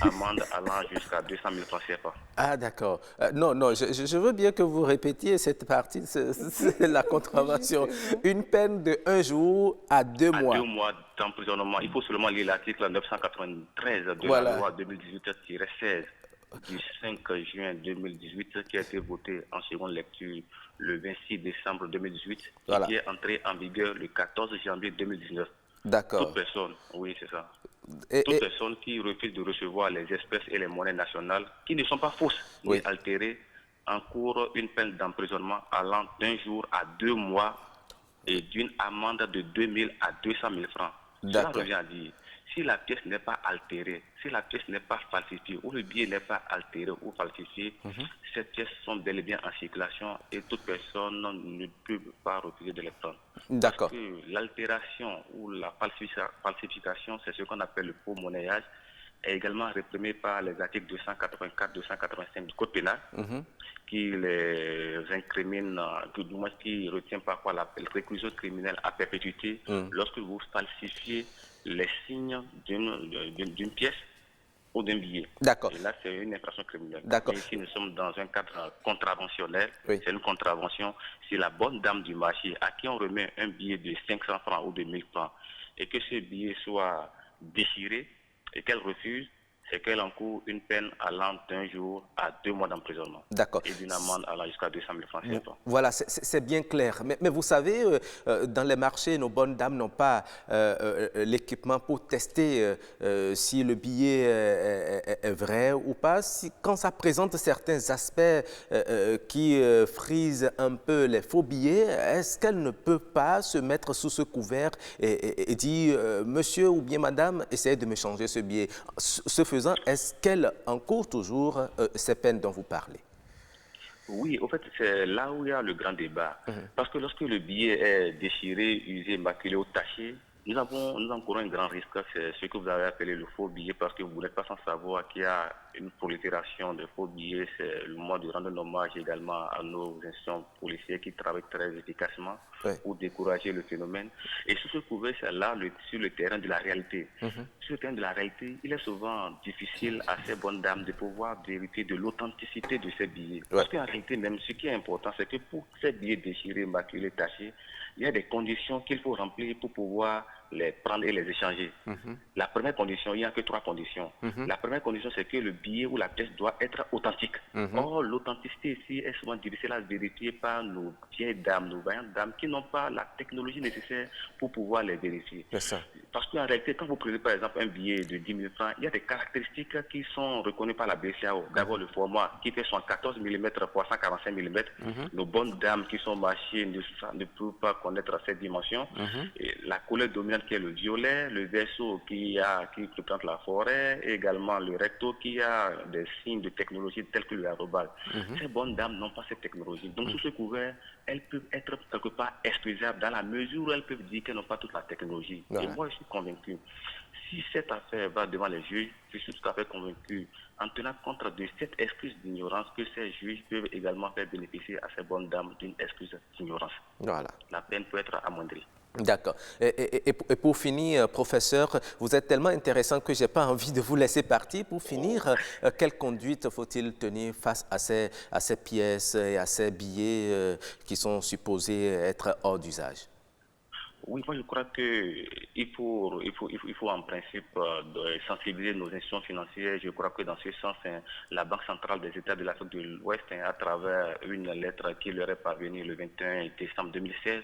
amende allant jusqu'à 200 000 francs CFA.
Ah d'accord. Non, je veux bien que vous répétiez cette partie, c'est la contravention. Une peine de 1 jour à 2 mois.
2 mois d'emprisonnement. Il faut seulement lire l'article 993 de la loi 2018-16 du 5 juin 2018 qui a été voté en seconde lecture le 26 décembre 2018 et qui est entré en vigueur le 14 janvier 2019.
D'accord.
Toute personne, oui c'est ça. Toute personne qui refuse de recevoir les espèces et les monnaies nationales qui ne sont pas fausses ni altérées encourt une peine d'emprisonnement allant d'1 jour à 2 mois et d'une amende de 2 000 à 200 000 francs. Cela revient à dire, si la pièce n'est pas altérée, si la pièce n'est pas falsifiée ou le billet n'est pas altéré ou falsifié, ces pièces sont bel et bien en circulation et toute personne ne peut pas refuser de les prendre.
D'accord.
Parce que l'altération ou la falsification, c'est ce qu'on appelle le faux monnayage, est également réprimé par les articles 284-285 du Code pénal, qui les incrimine, du moins qui retient parfois la réclusion criminelle à perpétuité lorsque vous falsifiez les signes d'une pièce ou d'un billet.
D'accord.
Et là, c'est une infraction criminelle.
D'accord.
Et ici, nous sommes dans un cadre contraventionnel. C'est une contravention. C'est la bonne dame du marché à qui on remet un billet de 500 francs ou de 1000 francs et que ce billet soit déchiré et qu'elle refuse, c'est qu'elle encourt une peine allant d'1 jour à 2 mois d'emprisonnement.
D'accord.
Et d'une amende allant jusqu'à 200 000 francs CFA.
Voilà, c'est bien clair. Mais vous savez, dans les marchés, nos bonnes dames n'ont pas l'équipement pour tester si le billet est vrai ou pas. Quand ça présente certains aspects qui frisent un peu les faux billets, est-ce qu'elles ne peuvent pas se mettre sous ce couvert et dire « Monsieur ou bien madame, essayez de me changer ce billet ». Ce faisant, est-ce qu'elle encourt toujours ces peines dont vous parlez?
Oui, au fait, c'est là où il y a le grand débat. Parce que lorsque le billet est déchiré, usé, maculé ou taché, nous encourons un grand risque, c'est ce que vous avez appelé le faux billet, parce que vous n'êtes pas sans savoir qu'il y a une prolifération de faux billets. C'est le moment de rendre un hommage également à nos institutions policières qui travaillent très efficacement pour décourager le phénomène. Et sur ce couvert, c'est là sur le terrain de la réalité. Sur le terrain de la réalité, il est souvent difficile à ces bonnes dames de pouvoir vérifier de l'authenticité de ces billets. Parce qu'en réalité, même ce qui est important, c'est que pour ces billets déchirés, maculés, tachés, il y a des conditions qu'il faut remplir pour pouvoir les prendre et les échanger. La première condition, il n'y a que 3 conditions. La première condition, c'est que le billet ou la pièce doit être authentique. Or, l'authenticité ici est souvent difficile à vérifier par nos vieilles dames, nos vaillantes dames qui n'ont pas la technologie nécessaire pour pouvoir les vérifier. Parce qu'en réalité, quand vous prenez par exemple un billet de 10 000 francs, il y a des caractéristiques qui sont reconnues par la BCAO. D'abord, le format qui fait 114 mm x 145 mm. Nos bonnes dames qui sont marchées ne peuvent pas connaître cette dimension. Et la couleur dominante qui est le violet, le verso qui représente la forêt, et également le recto qui a des signes de technologie tels que le arrobase. Ces bonnes dames n'ont pas cette technologie. Donc, sous ce couvert, elles peuvent être quelque part excusables dans la mesure où elles peuvent dire qu'elles n'ont pas toute la technologie. Et moi, je suis convaincu. Si cette affaire va devant les juges, je suis tout à fait convaincu, en tenant compte de cette excuse d'ignorance, que ces juges peuvent également faire bénéficier à ces bonnes dames d'une excuse d'ignorance.
Voilà.
La peine peut être amoindrie.
D'accord. Et pour finir, professeur, vous êtes tellement intéressant que je n'ai pas envie de vous laisser partir. Pour finir, quelle conduite faut-il tenir face à ces pièces et à ces billets qui sont supposés être hors d'usage?
Oui, moi je crois qu'il faut en principe sensibiliser nos institutions financières. Je crois que dans ce sens, la Banque centrale des États de l'Afrique de l'Ouest, à travers une lettre qui leur est parvenue le 21 décembre 2016,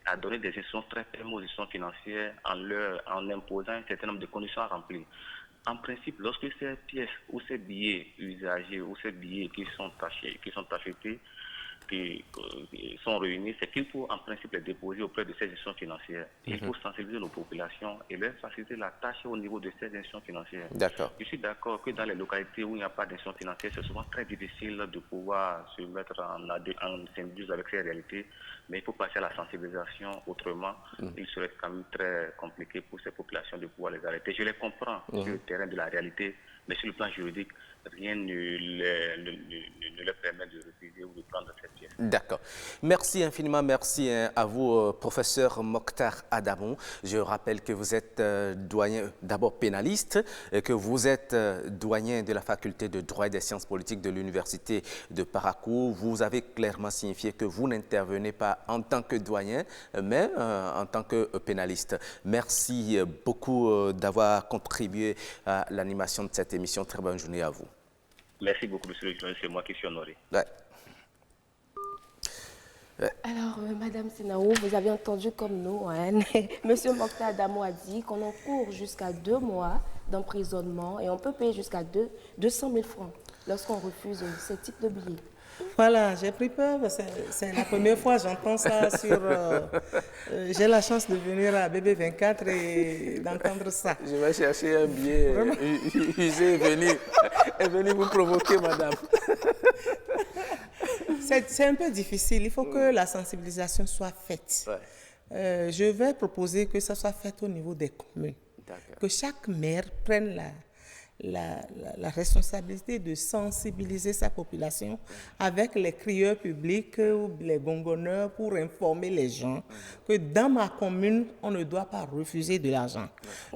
a donné des instructions très fermes aux institutions financières en imposant un certain nombre de conditions à remplir. En principe, lorsque ces pièces ou ces billets usagés ou ces billets qui sont achetés, qui sont réunis, c'est qu'il faut en principe les déposer auprès de ces institutions financières. Il faut sensibiliser nos populations et leur faciliter la tâche au niveau de ces institutions financières.
D'accord.
Je suis d'accord que dans les localités où il n'y a pas d'institutions financières, c'est souvent très difficile de pouvoir se mettre en symbiose avec ces réalités, mais il faut passer à la sensibilisation. Autrement, il serait quand même très compliqué pour ces populations de pouvoir les arrêter. Je les comprends sur le terrain de la réalité, mais sur le plan juridique, rien ne leur permet de refuser ou de prendre cette pièce.
D'accord. Merci infiniment, merci à vous, professeur Mokhtar Adamou. Je rappelle que vous êtes doyen, d'abord pénaliste, et que vous êtes doyen de la faculté de droit et des sciences politiques de l'université de Parakou. Vous avez clairement signifié que vous n'intervenez pas en tant que doyen, mais en tant que pénaliste. Merci beaucoup d'avoir contribué à l'animation de cette émission. Très bonne journée à vous.
Merci beaucoup, monsieur le journaliste. C'est moi qui suis honoré.
Ouais.
Alors, Madame Senaou, vous avez entendu comme nous, hein, Monsieur Mokhtar Adamou a dit qu'on encourt jusqu'à 2 mois d'emprisonnement et on peut payer jusqu'à 200 000 francs lorsqu'on refuse ce type de billets.
Voilà, j'ai pris peur, c'est la première fois que j'entends ça sur... j'ai la chance de venir à BB24 et d'entendre ça.
Je vais chercher un billet usé et venir vous provoquer, madame.
C'est un peu difficile, il faut que la sensibilisation soit faite. Ouais. Je vais proposer que ça soit fait au niveau des communes. Que chaque maire prenne la responsabilité de sensibiliser sa population avec les crieurs publics ou les gongonneurs pour informer les gens que dans ma commune, on ne doit pas refuser de l'argent.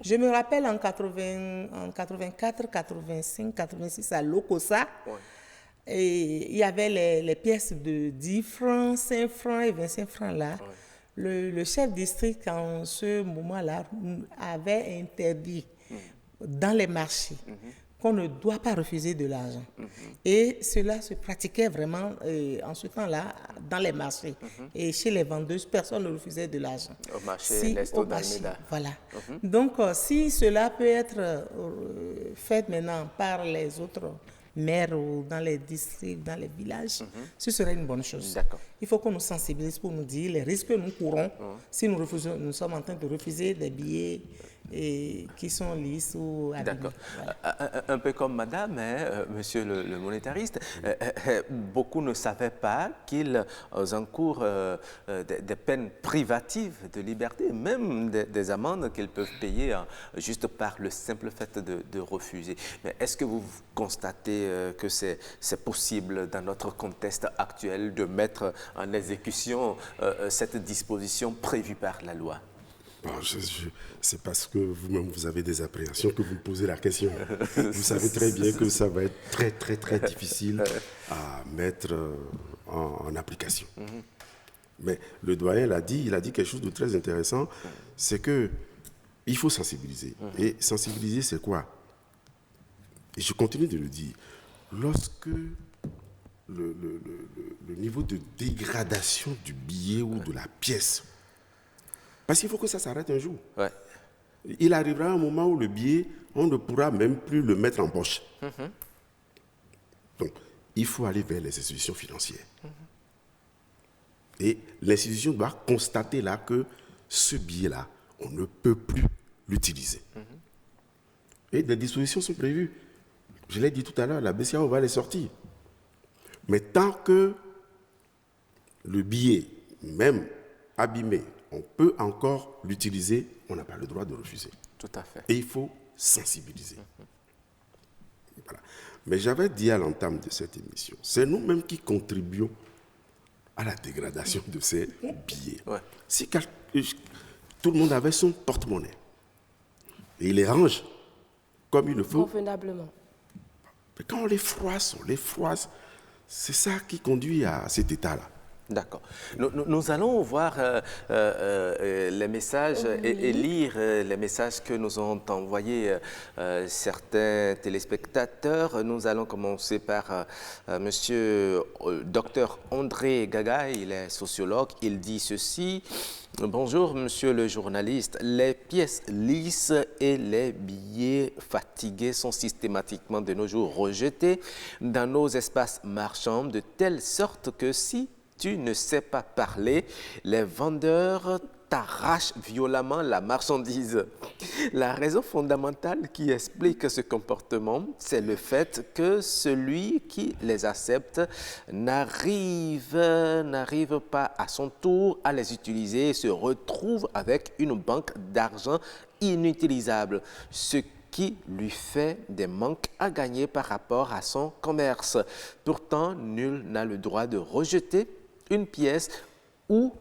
Je me rappelle en 84, 85, 86 à Lokossa, et il y avait les pièces de 10 francs, 5 francs et 25 francs là. Le chef district en ce moment-là avait interdit dans les marchés qu'on ne doit pas refuser de l'argent. Et cela se pratiquait vraiment en ce temps-là dans les marchés. Et chez les vendeuses, personne ne refusait de l'argent.
Au marché, l'Esto d'Almeida.
Voilà. Donc, si cela peut être fait maintenant par les autres maires ou dans les districts, dans les villages, ce serait une bonne chose. Il faut qu'on nous sensibilise pour nous dire les risques que nous courons si nous sommes en train de refuser des billets qui sont lisses ou abîmés. D'accord.
Voilà. Un peu comme madame, monsieur le monétariste, beaucoup ne savaient pas qu'ils encourent des peines privatives de liberté, même des amendes qu'ils peuvent payer juste par le simple fait de refuser. Mais est-ce que vous constatez que c'est possible dans notre contexte actuel de mettre en exécution cette disposition prévue par la loi?
Bon, c'est parce que vous-même, vous avez des appréhensions que vous me posez la question. Vous savez très bien que ça va être très, très, très difficile à mettre en application. Mais le doyen l'a dit, il a dit quelque chose de très intéressant, c'est qu'il faut sensibiliser. Et sensibiliser, c'est quoi? Et je continue de le dire. Lorsque le niveau de dégradation du billet ou de la pièce, parce qu'il faut que ça s'arrête un jour.
Ouais.
Il arrivera un moment où le billet, on ne pourra même plus le mettre en poche. Donc, il faut aller vers les institutions financières. Et l'institution doit constater là que ce billet-là, on ne peut plus l'utiliser. Et des dispositions sont prévues. Je l'ai dit tout à l'heure, la BCEAO va les sortir. Mais tant que le billet, même abîmé, on peut encore l'utiliser, on n'a pas le droit de refuser.
Tout à fait.
Et il faut sensibiliser. Voilà. Mais j'avais dit à l'entame de cette émission, c'est nous-mêmes qui contribuons à la dégradation de ces billets.
Ouais.
Si tout le monde avait son porte-monnaie et il les range comme il le faut.
Convenablement.
Mais quand on les froisse, c'est ça qui conduit à cet état-là.
D'accord. Nous allons voir les messages et lire les messages que nous ont envoyés certains téléspectateurs. Nous allons commencer par monsieur Dr André Gaga, il est sociologue. Il dit ceci. Bonjour, monsieur le journaliste. Les pièces lisses et les billets fatigués sont systématiquement de nos jours rejetés dans nos espaces marchands de telle sorte que si tu ne sais pas parler, les vendeurs t'arrachent violemment la marchandise. La raison fondamentale qui explique ce comportement, c'est le fait que celui qui les accepte n'arrive pas à son tour à les utiliser et se retrouve avec une banque d'argent inutilisable, ce qui lui fait des manques à gagner par rapport à son commerce. Pourtant, nul n'a le droit de rejeter une pièce ou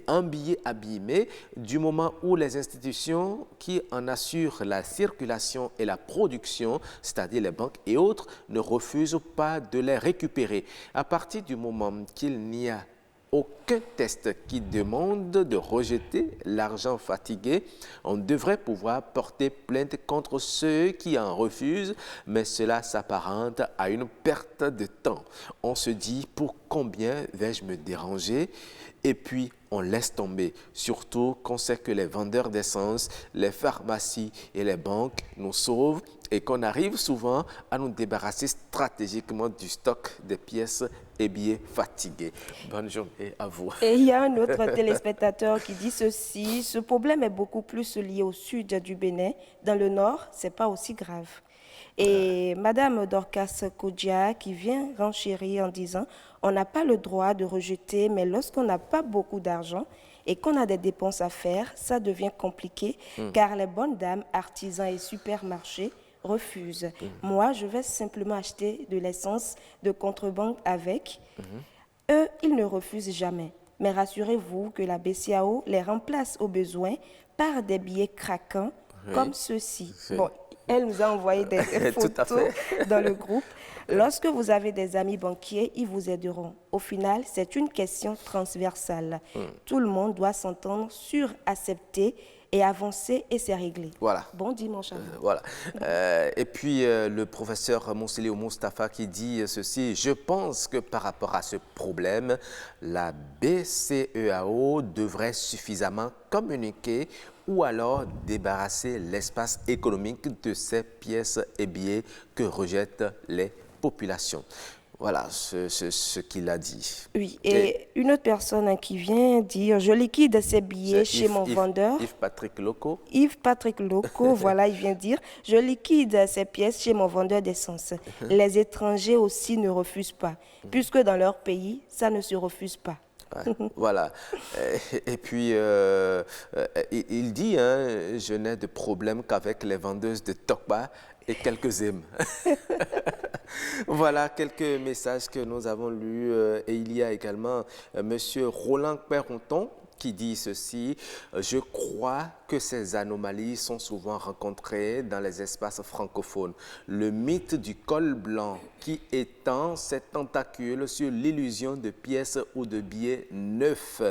un billet abîmé du moment où les institutions qui en assurent la circulation et la production, c'est-à-dire les banques et autres, ne refusent pas de les récupérer. À partir du moment qu'il n'y a aucun test qui demande de rejeter l'argent fatigué, on devrait pouvoir porter plainte contre ceux qui en refusent, mais cela s'apparente à une perte de temps. On se dit, pour combien vais-je me déranger? Et puis, on laisse tomber, surtout qu'on sait que les vendeurs d'essence, les pharmacies et les banques nous sauvent et qu'on arrive souvent à nous débarrasser stratégiquement du stock des pièces et billets fatigués. Bonne journée à vous.
Et il y a un autre téléspectateur qui dit ceci. Ce problème est beaucoup plus lié au sud du Bénin. Dans le nord, ce n'est pas aussi grave. Et Madame Dorcas Kodja qui vient renchérir en disant « On n'a pas le droit de rejeter, mais lorsqu'on n'a pas beaucoup d'argent et qu'on a des dépenses à faire, ça devient compliqué car les bonnes dames, artisans et supermarchés refusent. Moi, je vais simplement acheter de l'essence de contrebande avec. Eux, ils ne refusent jamais. Mais rassurez-vous que la BCEAO les remplace au besoin par des billets craquants comme ceux-ci. » Bon, elle nous a envoyé des photos dans le groupe. Lorsque vous avez des amis banquiers, ils vous aideront. Au final, c'est une question transversale. Tout le monde doit s'entendre sur accepter et avancer et c'est réglé.
Voilà.
Bon dimanche à vous.
Voilà. Et puis, le professeur Monseleo Moustapha qui dit ceci. Je pense que par rapport à ce problème, la BCEAO devrait suffisamment communiquer ou alors débarrasser l'espace économique de ces pièces et billets que rejettent les populations. Voilà ce qu'il a dit.
Oui, et une autre personne qui vient dire « Je liquide ces billets chez mon vendeur. »
Yves-Patrick Loco.
Yves-Patrick Loco, voilà, il vient dire « Je liquide ces pièces chez mon vendeur d'essence. Les étrangers aussi ne refusent pas, puisque dans leur pays, ça ne se refuse pas. »
Voilà. Et puis, il dit, je n'ai de problème qu'avec les vendeuses de Tokba et quelques M. Voilà quelques messages que nous avons lus. Et il y a également Monsieur Roland Perronton qui dit ceci. Je crois que ces anomalies sont souvent rencontrées dans les espaces francophones. Le mythe du col blanc qui étend ses tentacules sur l'illusion de pièces ou de billets neufs.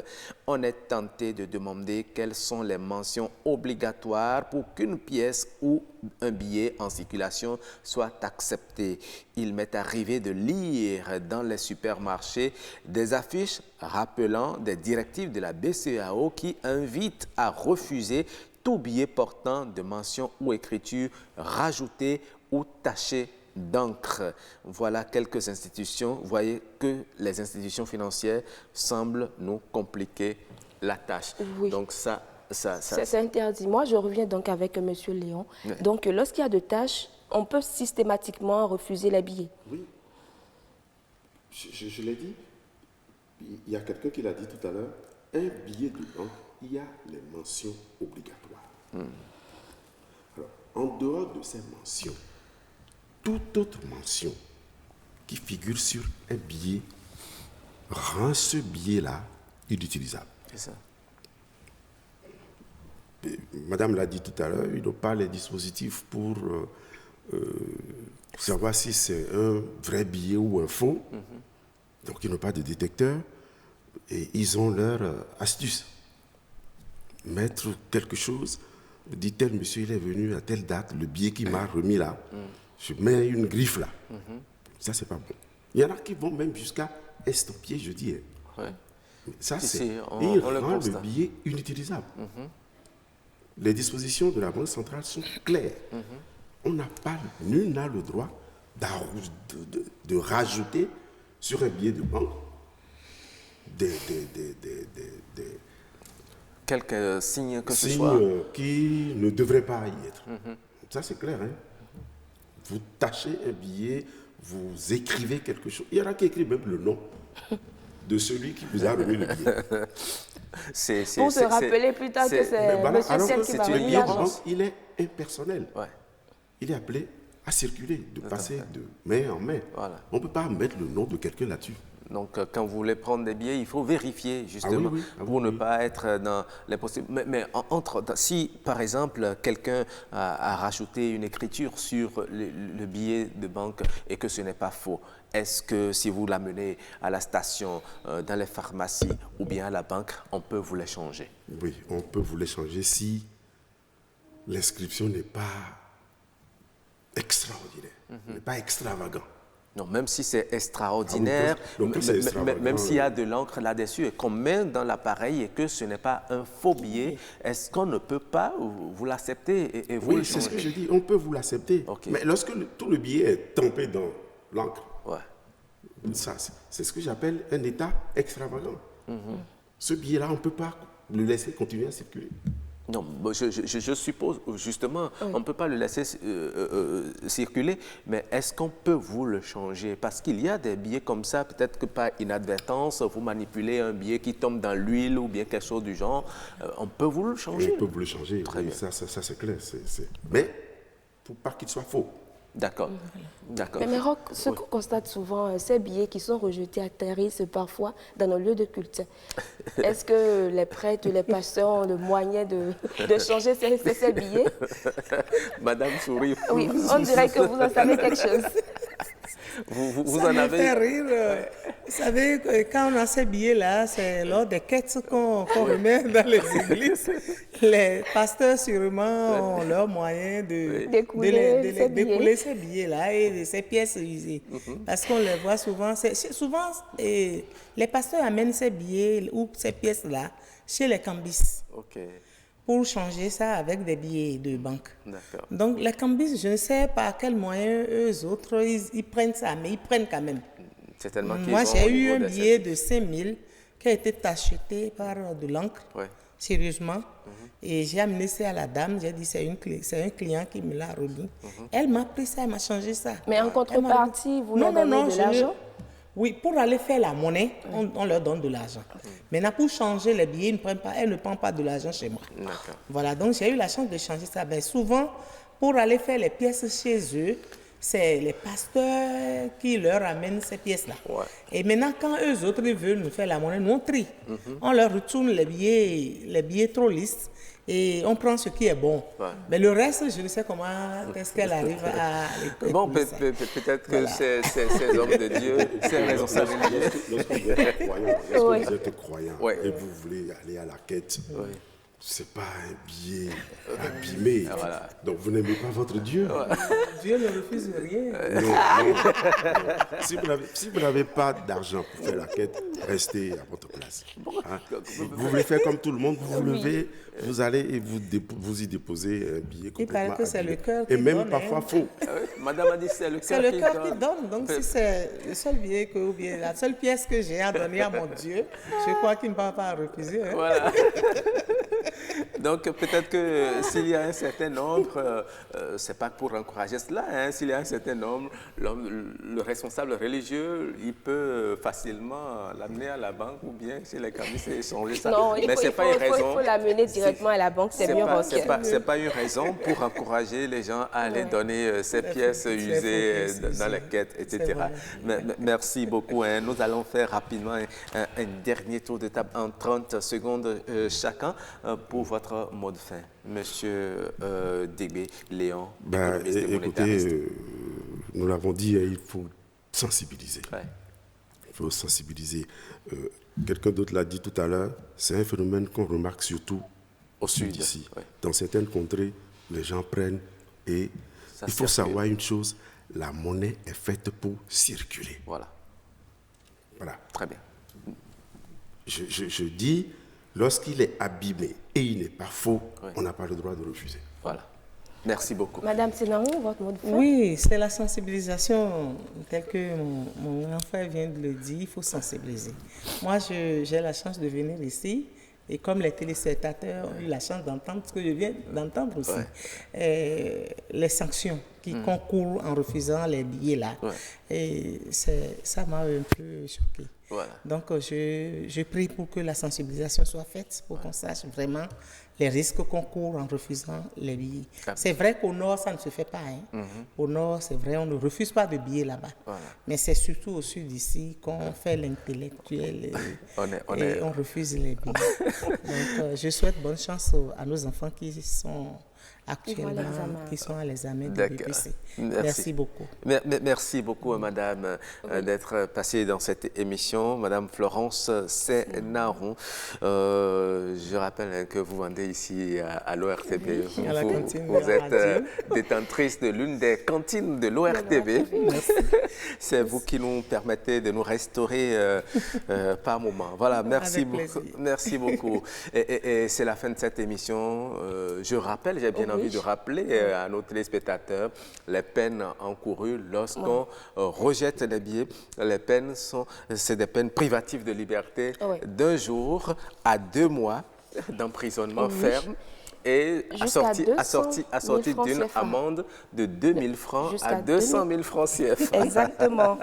On est tenté de demander quelles sont les mentions obligatoires pour qu'une pièce ou un billet en circulation soit accepté. Il m'est arrivé de lire dans les supermarchés des affiches rappelant des directives de la BCEAO qui invitent à refuser tout billet portant de mentions ou écritures rajoutées ou tachées d'encre. Voilà quelques institutions. Vous voyez que les institutions financières semblent nous compliquer la tâche.
Oui.
Donc ça,
C'est interdit. Moi, je reviens donc avec M. Léon. Oui. Donc, lorsqu'il y a de tâches, on peut systématiquement refuser les billets.
Oui. Je l'ai dit. Il y a quelqu'un qui l'a dit tout à l'heure. Un billet de banque, il y a les mentions obligatoires. Alors, en dehors de ces mentions, toute autre mention qui figure sur un billet rend ce billet-là inutilisable.
C'est ça.
Madame l'a dit tout à l'heure, il n'y a pas les dispositifs pour savoir si c'est un vrai billet ou un faux. Donc, ils n'ont pas de détecteur et ils ont leur astuce. Mettre quelque chose, dit tel monsieur, il est venu à telle date, le billet qui m'a remis là, je mets une griffe là. Ça, c'est pas bon. Il y en a qui vont même jusqu'à estampiller, je dis.
Ouais.
Ça, c'est... Il rend le billet inutilisable. Les dispositions de la Banque centrale sont claires. On n'a pas, nul n'a le droit de rajouter sur un billet de banque
quelques signes que ce
soit. Signes qui ne devraient pas y être. Ça, c'est clair. Hein? Vous tachez un billet, vous écrivez quelque chose. Il y en a qui écrivent même le nom de celui qui vous a remis le billet.
Pour se rappeler plus tard que c'est monsieur Ciel qui m'a remis l'argent.
Il est impersonnel. Ouais. Il est appelé à circuler, de passer de main en main. Voilà. On ne peut pas mettre le nom de quelqu'un là-dessus.
Donc, quand vous voulez prendre des billets, il faut vérifier, justement, pour ne pas être dans les possibilités. Mais si, par exemple, quelqu'un a rajouté une écriture sur le billet de banque et que ce n'est pas faux, est-ce que si vous l'amenez à la station, dans les pharmacies ou bien à la banque, on peut vous l'échanger?
Oui, on peut vous l'échanger si l'inscription n'est pas extraordinaire, n'est pas extravagant.
Non, même si c'est extraordinaire, même s'il y a de l'encre là-dessus et qu'on met dans l'appareil et que ce n'est pas un faux billet, est-ce qu'on ne peut pas vous l'accepter et vous le changer?
C'est ce que je dis, on peut vous l'accepter. Mais lorsque tout le billet est trempé dans l'encre, ça, c'est ce que j'appelle un état extravagant. Ce billet-là, on ne peut pas le laisser continuer à circuler.
Non, je suppose, justement, on ne peut pas le laisser circuler, mais est-ce qu'on peut vous le changer? Parce qu'il y a des billets comme ça, peut-être que par inadvertance, vous manipulez un billet qui tombe dans l'huile ou bien quelque chose du genre, on peut vous le changer?
On peut vous le changer, très bien. Ça c'est clair. Mais il ne faut pas qu'il soit faux.
D'accord.
Mais Roch, ce qu'on constate souvent, ces billets qui sont rejetés atterrissent parfois dans nos lieux de culte. Est-ce que les prêtres, les pasteurs ont le moyen de changer ces billets?
Madame sourit.
Oui, on dirait que vous en savez quelque chose.
Vous en avez...
Ça me fait rire. Vous savez, quand on a ces billets-là, c'est lors des quêtes qu'on remet dans les églises. Les pasteurs, sûrement, ont leur moyen de découler ces billets-là et ces pièces usées. Parce qu'on les voit souvent. Souvent, les pasteurs amènent ces billets ou ces pièces-là chez les cambistes. Pour changer ça avec des billets de banque. Donc, les cambistes, je ne sais par quel moyen eux autres, ils prennent ça, mais ils prennent quand même. Moi, j'ai eu un billet de 5 000 qui a été acheté par de l'encre, sérieusement. Et j'ai amené ça à la dame, j'ai dit c'est un client qui me l'a remis. Elle m'a pris ça, elle m'a changé ça.
Mais en contrepartie, vous leur donnez de l'argent?
Oui, pour aller faire la monnaie, on leur donne de l'argent. Maintenant, pour changer les billets, elle ne prend pas de l'argent chez moi. Voilà, donc j'ai eu la chance de changer ça. Mais souvent, pour aller faire les pièces chez eux, c'est les pasteurs qui leur amènent ces pièces-là. Et maintenant, quand eux autres veulent nous faire la monnaie, nous on trie. On leur retourne les billets trop lisses. Et on prend ce qui est bon. Mais le reste, je ne sais comment est-ce qu'elle arrive à...
Bon, peut-être que ces hommes de Dieu, ces responsabilités.
Lorsque vous êtes croyant et vous voulez aller à la quête, ce n'est pas un billet abîmé. Donc vous n'aimez pas votre Dieu.
Dieu ne refuse rien.
Non. Si vous n'avez pas d'argent pour faire la quête, restez à votre place. Vous voulez faire comme tout le monde, vous vous levez, vous allez et vous y déposez un billet complètement.
Il paraît que c'est le cœur qui
donne. Et même
donne,
parfois faux.
Madame a dit c'est le cœur qui donne.
C'est le cœur qui donne. Donc si c'est le seul billet ou bien la seule pièce que j'ai à donner à mon Dieu, je crois qu'il ne va pas refuser.
Voilà. Donc peut-être que s'il y a un certain nombre, c'est pas pour encourager cela, hein, s'il y a un certain nombre, le responsable religieux, il peut facilement l'amener à la banque ou bien chez les camistes et échanger ça.
Non,
mais c'est pas une raison.
Il faut l'amener directement à la banque, c'est mieux.
C'est pas une raison pour encourager les gens à aller donner ces pièces usées dans les quêtes, etc. Merci beaucoup. Hein. Nous allons faire rapidement un dernier tour de table en 30 secondes chacun pour votre mot de fin. Monsieur Débé, Léon,
écoutez, nous l'avons dit, il faut sensibiliser.
Ouais.
Il faut sensibiliser. Quelqu'un d'autre l'a dit tout à l'heure, c'est un phénomène qu'on remarque surtout au sud ici. Ouais. Dans certaines contrées, les gens prennent et il faut savoir une chose, la monnaie est faite pour circuler.
Voilà. Très bien.
Je dis, lorsqu'il est abîmé et il n'est pas faux, on n'a pas le droit de refuser.
Voilà. Merci beaucoup.
Madame Sénarou, votre mot de fin?
Oui, c'est la sensibilisation, tel que mon grand frère vient de le dire, il faut sensibiliser. Moi, j'ai la chance de venir ici, et comme les téléspectateurs ont eu la chance d'entendre ce que je viens d'entendre aussi, les sanctions qui concourent en refusant les billets là, et ça m'a un peu choqué.
Voilà.
Donc, je prie pour que la sensibilisation soit faite, pour qu'on sache vraiment les risques qu'on court en refusant les billets. C'est vrai qu'au nord, ça ne se fait pas. Hein. Au nord, c'est vrai, on ne refuse pas de billets là-bas. Voilà. Mais c'est surtout au sud ici qu'on fait l'intellectuel et on refuse les billets. Donc, je souhaite bonne chance à nos enfants qui sont actuellement, qui sont à l'examen de BPC. Merci beaucoup.
Merci beaucoup, madame, d'être passée dans cette émission. Madame Florence Sénarou, je rappelle que vous vendez ici à l'ORTB. Vous êtes détentrice de l'une des cantines de l'ORTB. C'est vous qui nous permettez de nous restaurer par moment. Voilà, merci beaucoup. Merci beaucoup. Et c'est la fin de cette émission. Je rappelle, j'ai bien envie de rappeler à nos téléspectateurs les peines encourues lorsqu'on rejette les billets. Les peines c'est des peines privatives de liberté d'1 jour à 2 mois d'emprisonnement ferme et assorti d'une amende de 2 000 francs à 200 000 francs CFA.
Exactement.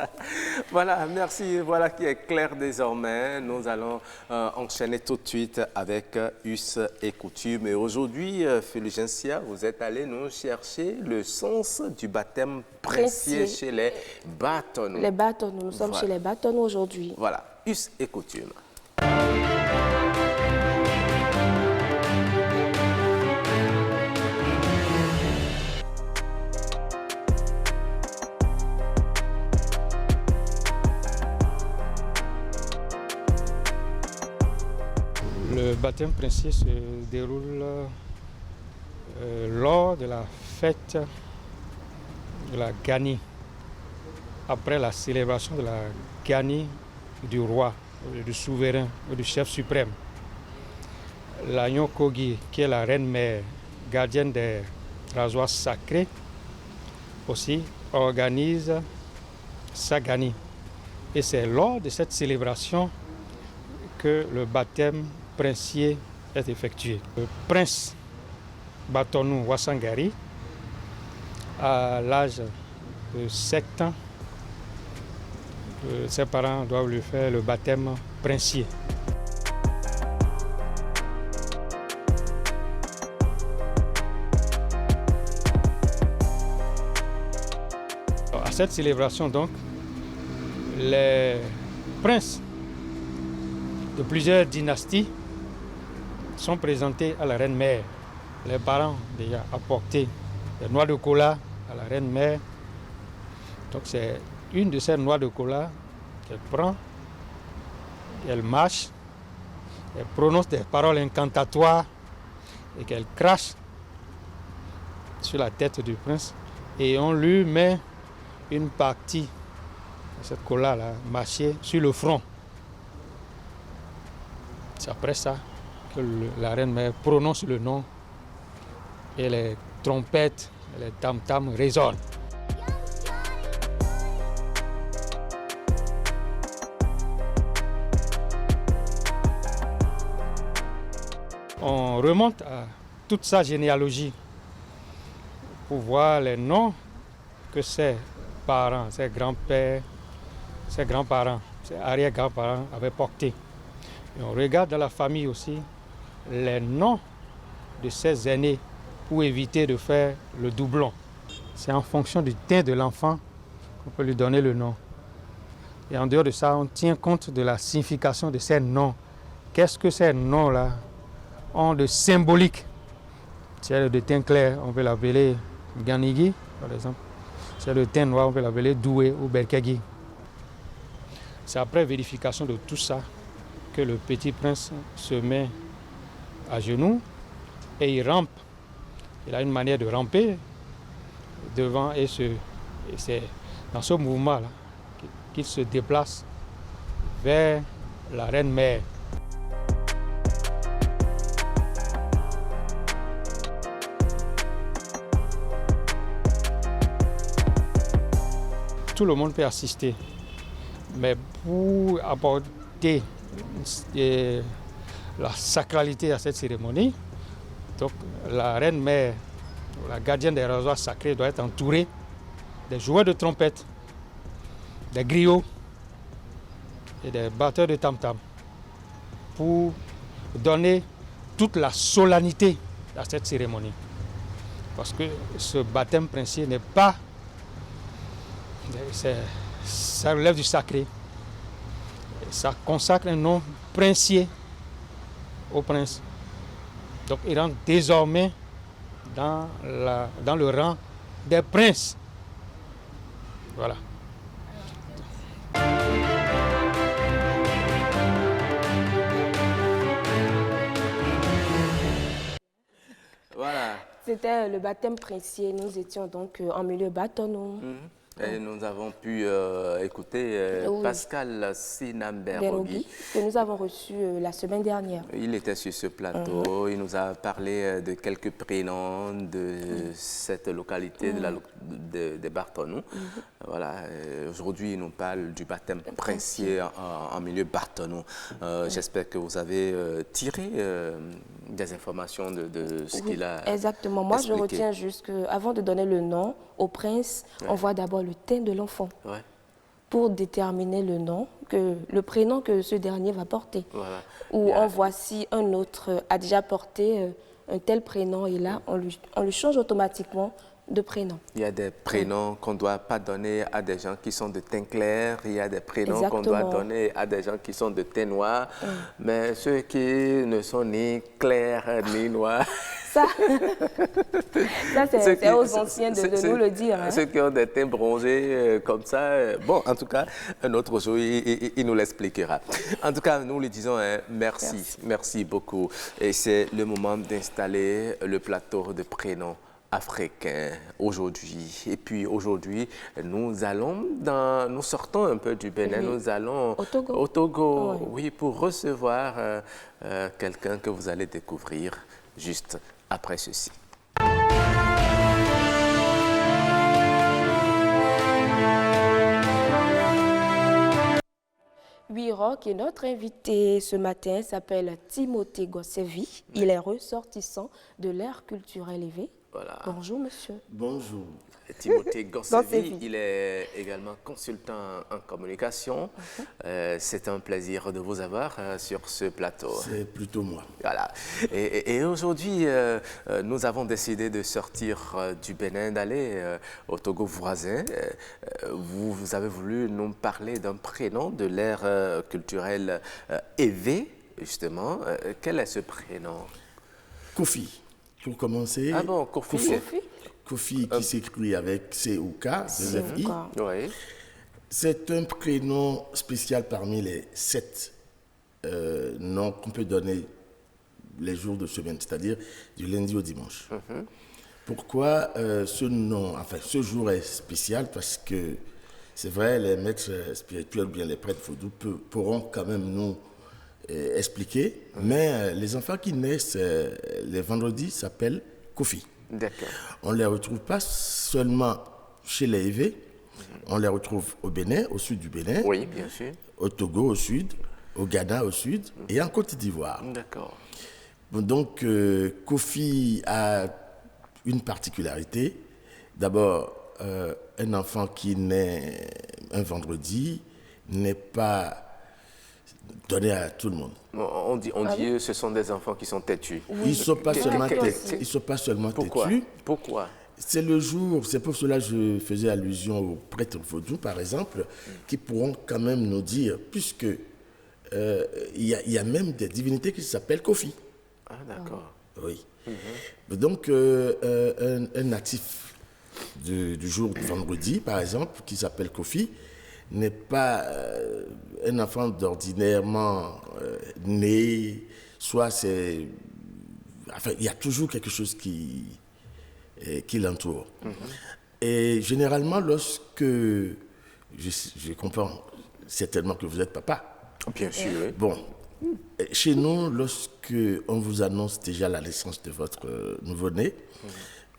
Voilà, merci. Voilà qui est clair désormais. Nous allons enchaîner tout de suite avec Us et Coutume. Et aujourd'hui, Fulgencia, vous êtes allé nous chercher le sens du baptême princier chez les Bâtonnous.
Les Bâtonnous, nous sommes chez les Bâtonnous aujourd'hui.
Voilà, Us et Coutume.
Le baptême princier se déroule lors de la fête de la Gani, après la célébration de la Gani du roi, du souverain, du chef suprême. La Nyokogi, qui est la reine-mère, gardienne des rasoirs sacrés, aussi organise sa Gani. Et c'est lors de cette célébration que le baptême princier est effectué. Le prince Bâtonnou Wassangari, à l'âge de 7 ans, ses parents doivent lui faire le baptême princier. À cette célébration, donc, les princes de plusieurs dynasties sont présentés à la reine-mère. Les parents déjà apporté des noix de cola à la reine-mère. Donc c'est une de ces noix de cola qu'elle prend, qu'elle mâche, elle prononce des paroles incantatoires et qu'elle crache sur la tête du prince. Et on lui met une partie de cette cola-là mâchée sur le front. C'est après ça que la reine-mère prononce le nom et les trompettes, et les tam-tams résonnent. on remonte à toute sa généalogie pour voir les noms que ses parents, ses grands-pères, ses grands-parents, ses arrière-grands-parents avaient portés. Et on regarde dans la famille aussi les noms de ses aînés pour éviter de faire le doublon. C'est en fonction du teint de l'enfant qu'on peut lui donner le nom. Et en dehors de ça, on tient compte de la signification de ces noms. Qu'est-ce que ces noms-là ont de symbolique? Si elle est de teint clair, on peut l'appeler Ganigi, par exemple. Si elle est de teint noir, on peut l'appeler Doué ou Berkegi. C'est après vérification de tout ça que le petit prince se met à genoux et il rampe. Il a une manière de ramper devant et c'est dans ce mouvement-là qu'il se déplace vers la reine-mère. Tout le monde peut assister, mais pour apporter la sacralité à cette cérémonie, donc la reine-mère, la gardienne des rasoirs sacrés, doit être entourée des joueurs de trompette, des griots et des batteurs de tam-tam pour donner toute la solennité à cette cérémonie. Parce que ce baptême princier n'est pas... ça relève du sacré. Ça consacre un nom princier au prince. Donc il rentre désormais dans le rang des princes. Voilà.
Voilà.
C'était le baptême princier. Nous étions donc en milieu bâtonneau.
Et nous avons pu écouter Pascal Sinamberogui,
que nous avons reçu la semaine dernière.
Il était sur ce plateau, il nous a parlé de quelques prénoms de cette localité, de Bartonou. Voilà, aujourd'hui, il nous parle du baptême princier en milieu Bartonou. J'espère que vous avez tiré des informations de ce qu'il a
Exactement. Moi,
expliqué.
je retiens juste qu'avant de donner le nom au prince, on voit d'abord le teint de l'enfant pour déterminer le nom, le prénom que ce dernier va porter.
Voilà.
Ou on voit si un autre a déjà porté un tel prénom et là, on lui change automatiquement de prénom.
Il y a des prénoms qu'on ne doit pas donner à des gens qui sont de teint clair, il y a des prénoms qu'on doit donner à des gens qui sont de teint noir, mais ceux qui ne sont ni clairs ni noirs...
Ça c'est aux anciens de nous le dire.
Ceux qui ont des teints bronzés comme ça, bon, en tout cas, un autre jour, il nous l'expliquera. En tout cas, nous lui disons merci beaucoup. Et c'est le moment d'installer le plateau de prénoms africains aujourd'hui. Et puis aujourd'hui, nous sortons un peu du Bénin, nous allons au Togo, oui, pour recevoir quelqu'un que vous allez découvrir juste après ceci.
Oui, Rock, et notre invité ce matin s'appelle Timothée Gossevi. Il est ressortissant de l'Aire culturelle élevé. Voilà. Bonjour, monsieur.
Bonjour.
Timothée Gossevi, il est également consultant en communication. C'est un plaisir de vous avoir sur ce plateau.
C'est plutôt moi.
Voilà. Et aujourd'hui, nous avons décidé de sortir du Bénin, d'aller au Togo voisin. Vous avez voulu nous parler d'un prénom de l'ère culturelle Évé, justement. Quel est ce prénom?
Kofi. Pour commencer.
Ah bon, Kofi.
Kofi qui s'écrit avec C-O-K, F-I.
Oui.
C'est un prénom spécial parmi les 7 noms qu'on peut donner les jours de semaine, c'est-à-dire du lundi au dimanche. Pourquoi ce jour est spécial? Parce que c'est vrai, les maîtres spirituels ou bien les prêtres vaudous pourront quand même nous expliquer, mais les enfants qui naissent les vendredis s'appellent Kofi.
D'accord.
On ne les retrouve pas seulement chez les Évé, on les retrouve au Bénin, au sud du Bénin,
oui, bien sûr,
au Togo au sud, au Ghana au sud et en Côte d'Ivoire.
D'accord.
Donc, Kofi a une particularité. D'abord, un enfant qui naît un vendredi n'est pas donné à tout le monde.
On dit ce sont des enfants qui sont têtus.
Oui. Ils ne sont pas seulement têtus.
Pourquoi?
C'est le jour, c'est pour cela que je faisais allusion aux prêtres vaudous, par exemple, qui pourront quand même nous dire, puisque il y a même des divinités qui s'appellent Kofi.
Ah, d'accord.
Oui. Donc, un natif du jour du vendredi, par exemple, qui s'appelle Kofi, n'est pas un enfant d'ordinairement né, soit c'est... Enfin, il y a toujours quelque chose qui l'entoure. Et généralement, lorsque... Je comprends certainement que vous êtes papa.
Bien sûr, oui.
Bon, chez nous, lorsque on vous annonce déjà la naissance de votre nouveau-né,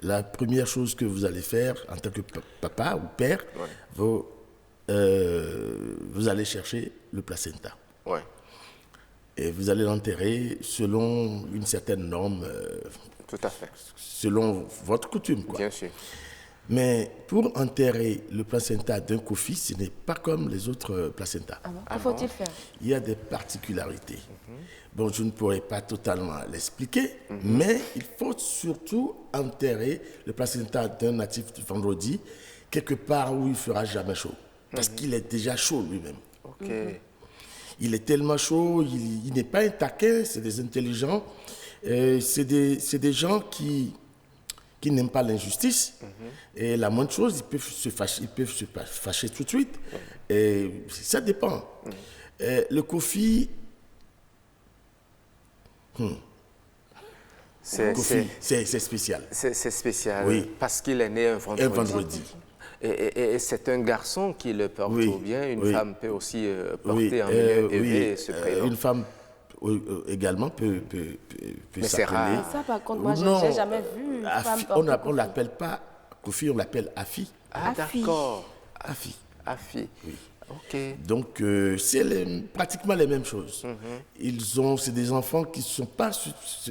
la première chose que vous allez faire en tant que papa ou père, vous allez chercher le placenta.
Ouais.
Et vous allez l'enterrer selon une certaine norme.
Tout à fait.
Selon votre coutume, quoi.
Bien sûr.
Mais pour enterrer le placenta d'un Kofi, ce n'est pas comme les autres placentas.
Que faut-il faire?
Il y a des particularités. Bon, je ne pourrais pas totalement l'expliquer, mais il faut surtout enterrer le placenta d'un natif du vendredi quelque part où il ne fera jamais chaud. Parce qu'il est déjà chaud lui-même.
Ok.
Il est tellement chaud, il n'est pas un taquin, c'est des intelligents. C'est des gens qui n'aiment pas l'injustice. Et la moindre chose, ils peuvent se fâcher tout de suite. Et ça dépend. Le Kofi... C'est spécial.
C'est spécial,
oui.
Parce qu'il est né un vendredi. Et c'est un garçon qui le porte, ou bien une femme peut aussi porter un milieu élevé ce prénom.
Une femme également peut
mais c'est rare.
Ça, par contre, moi, je n'ai jamais vu une femme porter
on ne l'appelle pas Kofi, on l'appelle Afi.
Ah, d'accord.
Afi. Oui.
Ok.
Donc, c'est pratiquement les mêmes choses. C'est des enfants qui ne sont pas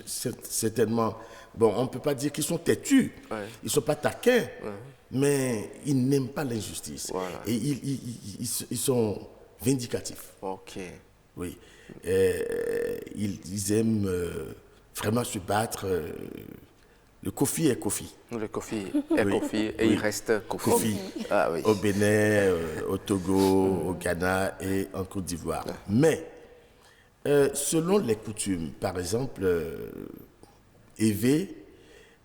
certainement... Bon, on ne peut pas dire qu'ils sont têtus. Ils ne sont pas taquins. Mais ils n'aiment pas l'injustice. Voilà. Et ils sont vindicatifs.
Ok.
Oui. Ils aiment vraiment se battre. Le Kofi est Kofi.
Le Kofi est Kofi et il reste Kofi.
Ah, oui. Au Bénin, au Togo, au Ghana et en Côte d'Ivoire. Mais, selon les coutumes, par exemple, Évé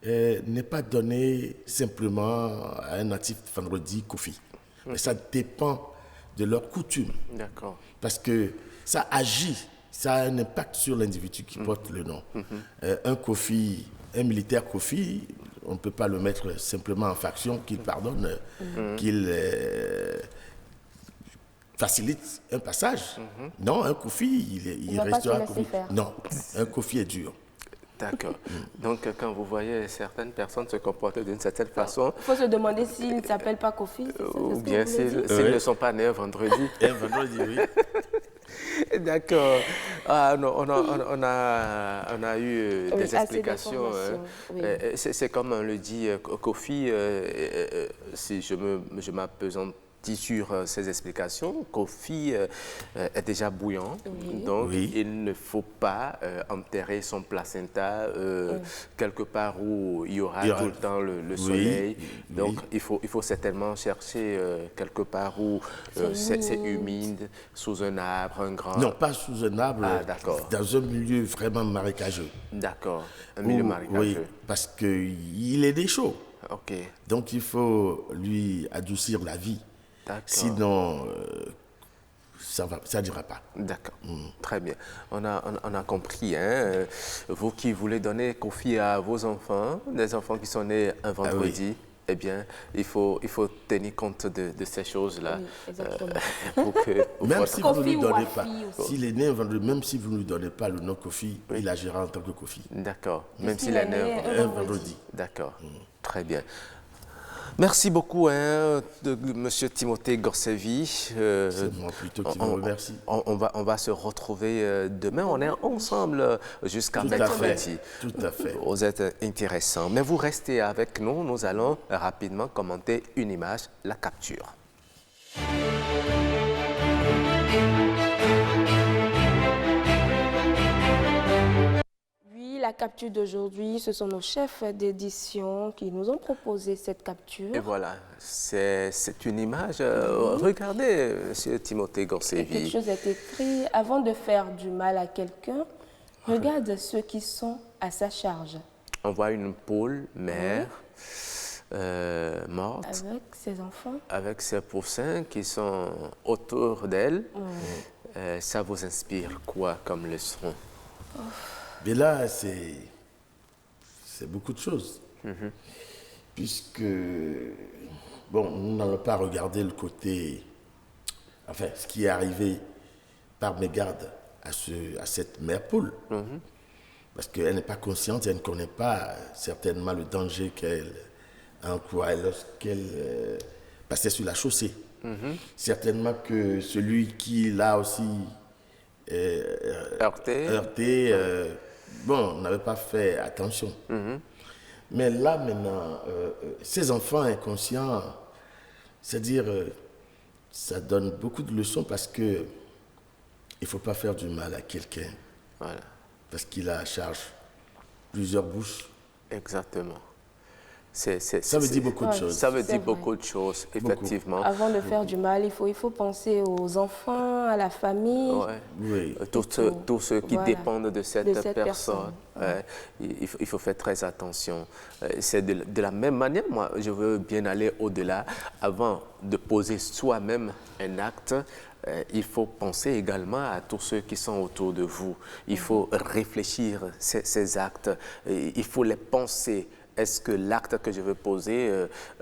n'est pas donné simplement à un natif vendredi Kofi. Mais ça dépend de leurs coutumes.
D'accord.
Parce que ça agit, ça a un impact sur l'individu qui porte le nom. Un Kofi, un militaire Kofi, on ne peut pas le mettre simplement en faction, qu'il pardonne, qu'il facilite un passage. Non, un Kofi, il restera Kofi. Non, un Kofi est dur.
D'accord. Donc, quand vous voyez certaines personnes se comporter d'une certaine façon...
Il faut se demander s'ils ne s'appellent pas Kofi.
Ou bien s'ils ne sont pas nés un vendredi.
Un vendredi, oui.
D'accord. Ah, non, on a eu des explications. Oui. C'est comme on le dit, Kofi, si je m'apesante sur ces explications, Kofi est déjà bouillant, donc il ne faut pas enterrer son placenta quelque part où il y aura tout le temps le soleil. Donc il faut certainement chercher quelque part où c'est humide, sous un arbre, un grand...
Non, pas sous un arbre, dans un milieu vraiment marécageux.
D'accord, un milieu marécageux. Oui,
parce qu'il est des chaud.
Ok.
Donc il faut lui adoucir la vie. Sinon, ça n'ira pas.
D'accord, très bien. On a compris. Hein? Vous qui voulez donner Kofi à vos enfants, des enfants qui sont nés un vendredi, eh bien, il faut tenir compte de ces choses-là.
Oui,
même si vous ne lui donnez pas, s'il est né un vendredi, même si vous ne lui donnez pas le nom Kofi, il agira en tant que Kofi.
D'accord, même s'il est né
un vendredi.
D'accord, très bien. Merci beaucoup, M. Timothée Gorsevi.
C'est moi plutôt qui vous remercie.
On va se retrouver demain. On est ensemble jusqu'à mercredi.
Tout à fait.
Vous êtes intéressant. Mais vous restez avec nous. Nous allons rapidement commenter une image, la capture.
La capture d'aujourd'hui, ce sont nos chefs d'édition qui nous ont proposé cette capture.
Et voilà, c'est une image. Regardez, M. Timothée Gorsevi.
Quelque chose est écrit. Avant de faire du mal à quelqu'un, regarde ceux qui sont à sa charge.
On voit une poule mère morte.
Avec ses enfants.
Avec ses poussins qui sont autour d'elle. Ça vous inspire quoi comme leçon?
Mais là, c'est beaucoup de choses. Puisque, bon, nous n'allons pas regarder le côté, enfin, ce qui est arrivé par mégarde à cette mère poule. Parce qu'elle n'est pas consciente, elle ne connaît pas certainement le danger qu'elle encourait lorsqu'elle passait sur la chaussée. Certainement que celui qui l'a aussi heurté bon, n'avait pas fait attention. Mais là, maintenant, ces enfants inconscients, c'est-à-dire, ça donne beaucoup de leçons parce que il ne faut pas faire du mal à quelqu'un.
Voilà.
Parce qu'il a à charge plusieurs bouches.
Exactement.
Ça veut dire beaucoup de choses.
Ça veut dire beaucoup de choses, effectivement.
Avant de faire du mal, il faut penser aux enfants, à la famille.
Oui.
Tous ceux qui dépendent de cette personne. Il faut faire très attention. C'est de la même manière, moi, je veux bien aller au-delà. Avant de poser soi-même un acte, il faut penser également à tous ceux qui sont autour de vous. Il faut réfléchir ces actes. Il faut les penser. Est-ce que l'acte que je veux poser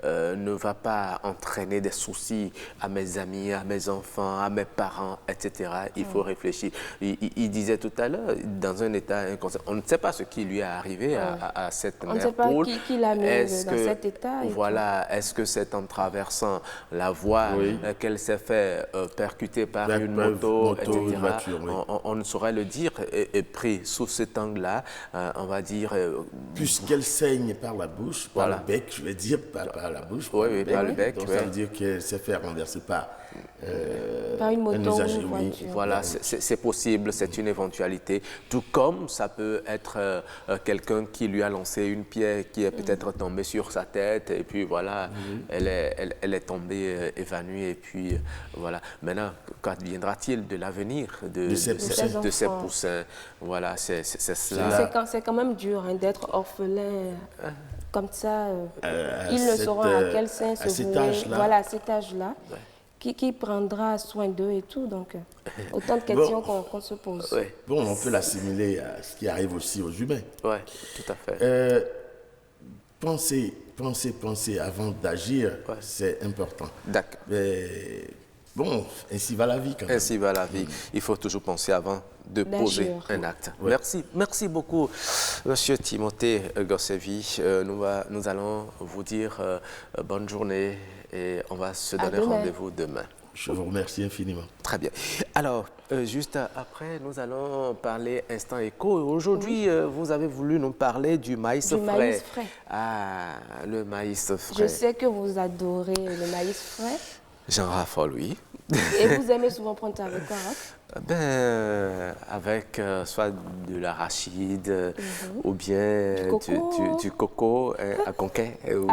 ne va pas entraîner des soucis à mes amis, à mes enfants, à mes parents, etc. Il faut réfléchir. Il disait tout à l'heure, dans un état inconscient, on ne sait pas ce qui lui est arrivé à cette mère poule.
On ne sait pas qui l'a mis dans cet état.
Voilà, est-ce que c'est en traversant la voie qu'elle s'est fait percuter par une moto, etc.
Une voiture,
on ne saurait le dire. Et pris sous cet angle-là, on va dire...
Puisqu'elle saigne par la bouche, par le bec, je vais dire, par la bouche, par le bec. Donc ça veut dire qu'elle s'est fait renverser par
une moto,
un usager.
Voilà, c'est possible, c'est une éventualité. Tout comme ça peut être quelqu'un qui lui a lancé une pierre qui est peut-être tombée sur sa tête et puis voilà, elle est tombée évanouie et puis voilà. Maintenant, qu'adviendra-t-il de l'avenir de ces poussins? Voilà, c'est cela.
C'est quand même dur d'être orphelin comme ça. Ils ne sauront à quel sein se vouer. Voilà, à cet âge-là. Qui prendra soin d'eux et tout. Donc, autant de questions qu'on se pose.
Bon, on peut l'assimiler à ce qui arrive aussi aux humains.
Oui, tout à fait.
Penser avant d'agir, c'est important.
D'accord.
Mais bon, ainsi va la vie quand même.
Ainsi va la vie. Il faut toujours penser avant de poser un acte. Merci beaucoup, Monsieur Timothée Gorsevi. Nous allons vous dire bonne journée et on va se donner rendez-vous demain.
Je vous remercie infiniment.
Très bien. Alors, juste après, nous allons parler Instant Éco. Aujourd'hui, vous avez voulu nous parler du maïs frais.
Maïs frais.
Ah, le maïs frais.
Je sais que vous adorez le maïs frais.
J'en raffole, oui.
Et vous aimez souvent prendre ça avec quoi,
avec soit de l'arachide ou bien du coco à conquet.
Vous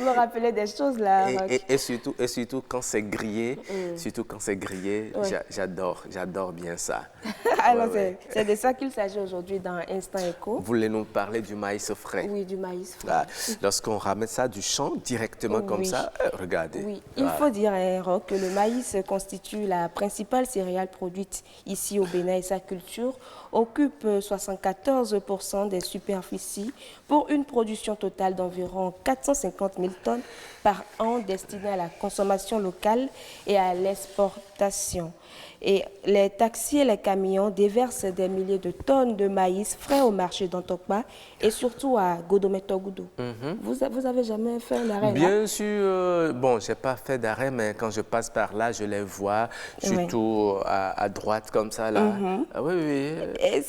me rappelez des choses là.
Et surtout quand c'est grillé, j'adore bien ça.
Alors c'est de ça qu'il s'agit aujourd'hui dans Instant Éco.
Vous voulez nous parler du maïs frais?
Oui, du maïs frais.
Lorsqu'on ramène ça du champ directement comme ça, regardez.
Oui, il faut dire, Roch, que le maïs constitue la principale céréale produite ici au Bénin et sa culture occupe 74% des superficies pour une production totale d'environ 450 000 tonnes par an destinées à la consommation locale et à l'exportation. Et les taxis et les camions déversent des milliers de tonnes de maïs frais au marché d'Antokpa et surtout à Godometogoudou. Vous avez jamais fait un arrêt là?
Bien sûr. Bon, je n'ai pas fait d'arrêt, mais quand je passe par là, je les vois, surtout à droite comme ça. Là. Oui, oui.
Et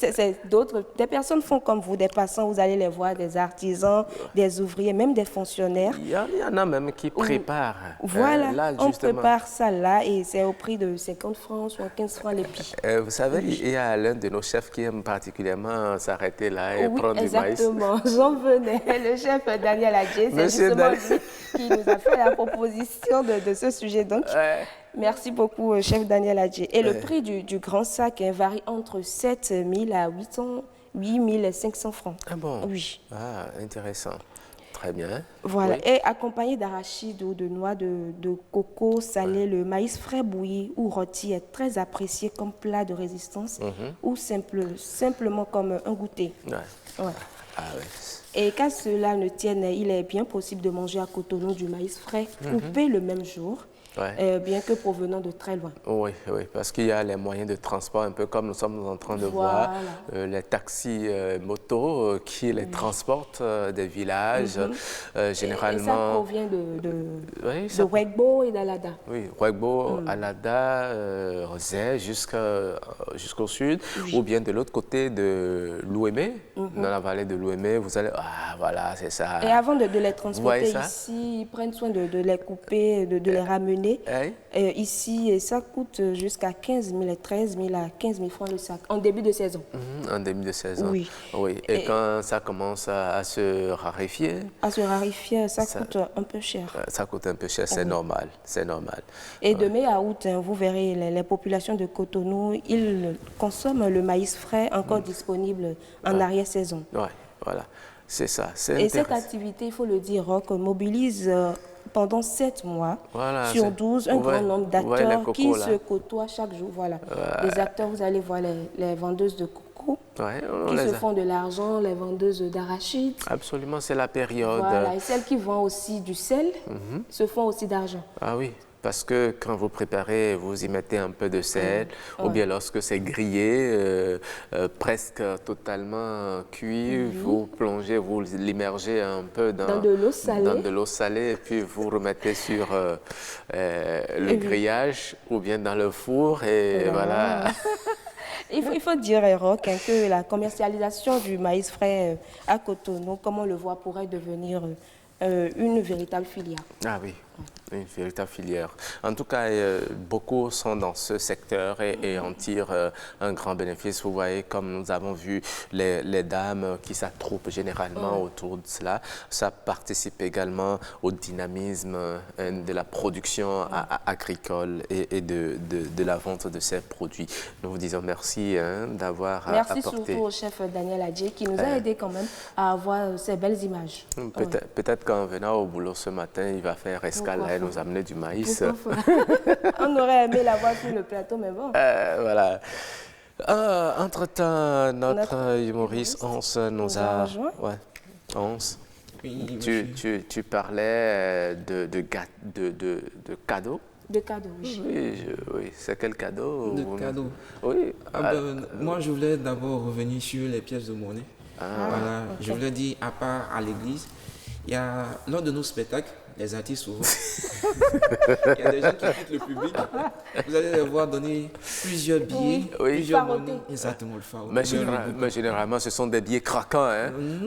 des personnes font comme vous, des passants, vous allez les voir, des artisans, des ouvriers, même des fonctionnaires.
Il y en a même qui préparent.
Voilà,
là,
on prépare ça là et c'est au prix de 50 francs, soit 15 francs l'épi.
Vous savez, il y a l'un de nos chefs qui aime particulièrement s'arrêter là et prendre du maïs.
Exactement, j'en venais. Le chef Daniel Adjé, c'est justement lui qui nous a fait la proposition de ce sujet. Donc, merci beaucoup, chef Daniel Adjé. Et le prix du grand sac varie entre 7 000 à 8 500 francs.
Ah bon?
Oui.
Ah, intéressant. Très bien.
Voilà, et accompagné d'arachides ou de noix de coco salé, le maïs frais bouilli ou rôti est très apprécié comme plat de résistance ou simplement comme un goûter. Et qu'à cela ne tienne, il est bien possible de manger à Cotonou du maïs frais coupé le même jour. Bien que provenant de très loin.
Oui, oui, parce qu'il y a les moyens de transport, un peu comme nous sommes en train de voir, les taxis motos qui les transportent des villages, généralement...
Et ça provient de Wegbo et d'Alada.
Oui, Wegbo, Alada, Rosé, jusqu'au sud, ou bien de l'autre côté de l'Ouémé, dans la vallée de l'Ouémé, vous allez... Ah, voilà, c'est ça.
Et avant de les transporter ici, ils prennent soin de les couper, de les ramener. Ici, ça coûte jusqu'à 15 000, 13 000 à 15 000 francs le sac, en début de saison.
En début de saison.
Oui.
Et quand ça commence à se raréfier?
À se raréfier, ça coûte un peu cher.
Ça coûte un peu cher, c'est normal. C'est normal.
Et de mai à août, vous verrez, les populations de Cotonou, ils consomment le maïs frais encore disponible en arrière-saison.
Oui, voilà. C'est ça.
Et cette activité, il faut le dire, Roch, mobilise pendant 7 mois sur 12 un grand nombre d'acteurs qui se côtoient chaque jour. Voilà. Les acteurs, vous allez voir les vendeuses de coco qui se font de l'argent, les vendeuses d'arachides.
Absolument, c'est la période.
Voilà. Et celles qui vendent aussi du sel se font aussi d'argent.
Ah oui. Parce que quand vous préparez, vous y mettez un peu de sel, ou bien lorsque c'est grillé, presque totalement cuit, vous plongez, vous l'immergez un peu dans
de l'eau salée.
Dans de l'eau salée, et puis vous remettez sur le grillage, ou bien dans le four, et voilà.
Il faut dire, Roch, que la commercialisation du maïs frais à Cotonou, comme on le voit, pourrait devenir une véritable filière.
Ah oui. Une véritable filière. En tout cas, beaucoup sont dans ce secteur et en tirent un grand bénéfice. Vous voyez, comme nous avons vu les dames qui s'attroupent généralement autour de cela, ça participe également au dynamisme de la production agricole et de la vente de ces produits. Nous vous disons merci d'avoir apporté...
Merci surtout au chef Daniel Adjé qui nous a aidé quand même à avoir ces belles images.
Peut-être qu'en venant au boulot ce matin, il va faire escale et nous amener du maïs.
On aurait aimé l'avoir sur le plateau, mais bon.
Voilà. Entre-temps, notre humoriste Hans nous a rejoint. Ouais. Hans, oui, tu parlais de cadeaux.
De cadeaux, oui.
Oui, c'est quel cadeau?
De cadeaux.
Oui.
Moi, je voulais d'abord revenir sur les pièces de monnaie. Voilà. Je voulais dire, à part à l'église, il y a, lors de nos spectacles, les artistes souvent, il y a des gens qui quittent le public. Vous allez les voir donner plusieurs billets, plusieurs monnaies. Exactement, le phare.
Mais généralement, ce sont des billets craquants.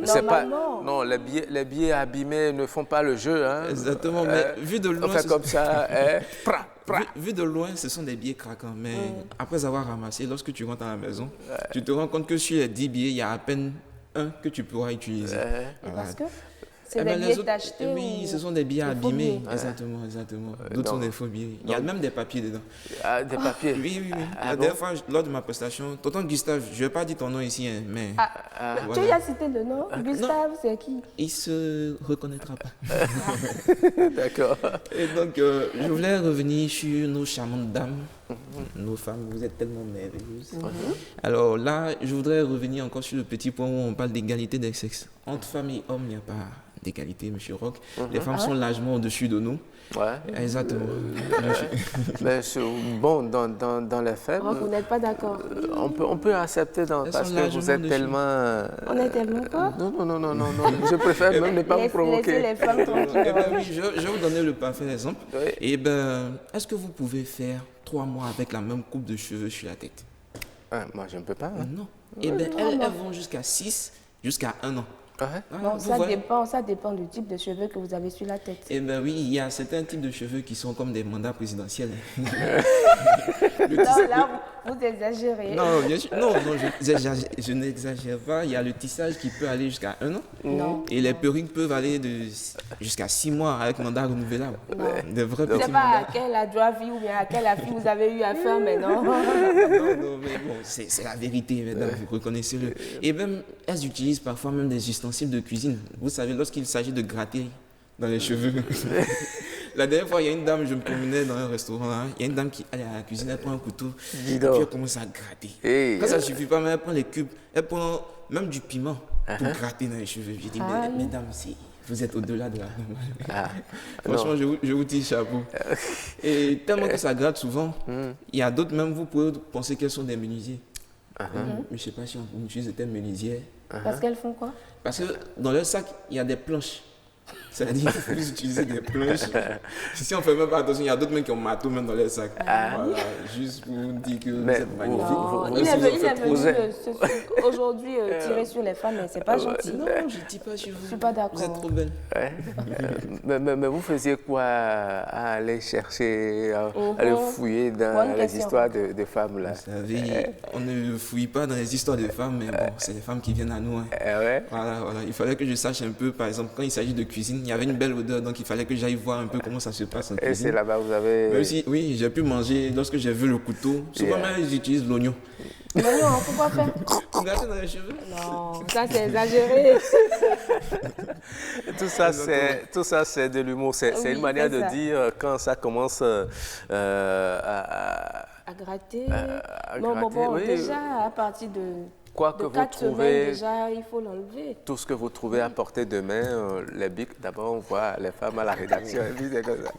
C'est pas, non, les billets abîmés ne font pas le jeu.
Exactement, mais vu de loin...
On fait comme ça,
Vu de loin, ce sont des billets craquants. Mais après avoir ramassé, lorsque tu rentres à la maison, tu te rends compte que sur les 10 billets, il y a à peine un que tu pourras utiliser.
Parce que c'est des billets d'acheter.
Oui, ce sont des billets abîmés. Exactement, exactement. D'autres sont des faux billets. Il y a même des papiers dedans.
Ah, des papiers?
Oui. La dernière fois, lors de ma prestation, tonton Gustave, je ne vais pas dire ton nom ici, mais...
Tu lui as cité le nom? Gustave, c'est qui?
Il ne se reconnaîtra pas.
D'accord.
Et donc, je voulais revenir sur nos charmantes dames Nos femmes, vous êtes tellement merveilleuses. Alors là, je voudrais revenir encore sur le petit point où on parle d'égalité des sexes. Entre femmes et hommes, il n'y a pas d'égalité, Monsieur Roch. Les femmes sont largement au-dessus de nous.
Ouais.
Exactement.
Mais bon, dans les faits,
vous n'êtes pas d'accord.
On peut accepter parce que vous êtes tellement...
On est tellement quoi?
Non. Je préfère même ne pas vous provoquer.
Laissez les femmes tranquilles.
Oui, je vais vous donner le parfait exemple. Oui. Est-ce que vous pouvez faire 3 mois avec la même coupe de cheveux sur la tête?
Moi, je ne peux pas.
Non. Elles vont jusqu'à 6, jusqu'à 1 an.
Bon, ça dépend du type de cheveux que vous avez sur la tête.
Oui, il y a certains types de cheveux qui sont comme des mandats présidentiels.
Là, vous exagérez.
Non, bien sûr. Non, je n'exagère pas. Il y a le tissage qui peut aller jusqu'à 1 an.
Non.
Et les perruques peuvent aller jusqu'à 6 mois avec mandat renouvelable.
Non.
Des vrais
Je ne sais pas à quelle adjoint-vie ou bien à quelle affaire vous avez eu affaire, mais non.
Non, mais bon, c'est la vérité, mesdames, vous reconnaissez-le. Et même, elles utilisent parfois même des ustensiles de cuisine. Vous savez, lorsqu'il s'agit de gratter dans les cheveux. La dernière fois, il y a une dame, je me promenais dans un restaurant, là, il y a une dame qui allait à la cuisine, elle prend un couteau, et puis elle commence à gratter. Quand ça ne suffit pas, mais elle prend les cubes, elle prend même du piment pour gratter dans les cheveux. J'ai dit, mesdames, vous êtes au-delà de la normale. Franchement, je vous tire chapeau. Et tellement que ça gratte souvent, il y a d'autres, même vous pouvez penser qu'elles sont des menuisiers. Mais je ne sais pas si on utilise le terme menuisier.
Parce qu'elles font quoi?
Parce que dans leur sac, il y a des planches. C'est-à-dire qu'il faut plus utiliser des planches. Si on ne fait même pas attention, il y a d'autres mecs qui ont marteau même dans leur sac. Voilà, juste pour vous dire que vous êtes magnifique.
Il est venu aujourd'hui tirer sur les femmes, mais ce n'est pas gentil.
Non, je ne dis pas sur vous.
Je ne suis pas d'accord.
Vous êtes trop belle.
Mais vous faisiez quoi à aller chercher, à aller fouiller dans les histoires de femmes là?
Vous savez, on ne fouille pas dans les histoires de femmes, mais bon, c'est les femmes qui viennent à nous. Voilà. Il fallait que je sache un peu, par exemple, quand il s'agit de cuisine, il y avait une belle odeur, donc il fallait que j'aille voir un peu comment ça se passe en cuisine.
Et c'est là-bas vous avez...
Mais aussi, oui, j'ai pu manger, lorsque j'ai vu le couteau, souvent même j'utilise l'oignon.
L'oignon, pourquoi faire?
Pour gratter dans les cheveux.
Non, ça c'est exagéré.
Tout ça c'est de l'humour, c'est une manière de dire quand ça commence à
gratter. Bon, déjà à partir de...
Quoi que vous trouvez,
déjà, il faut l'enlever.
Tout ce que vous trouvez à portée de main, les bics, d'abord on voit les femmes à la rédaction et puis c'est comme ça.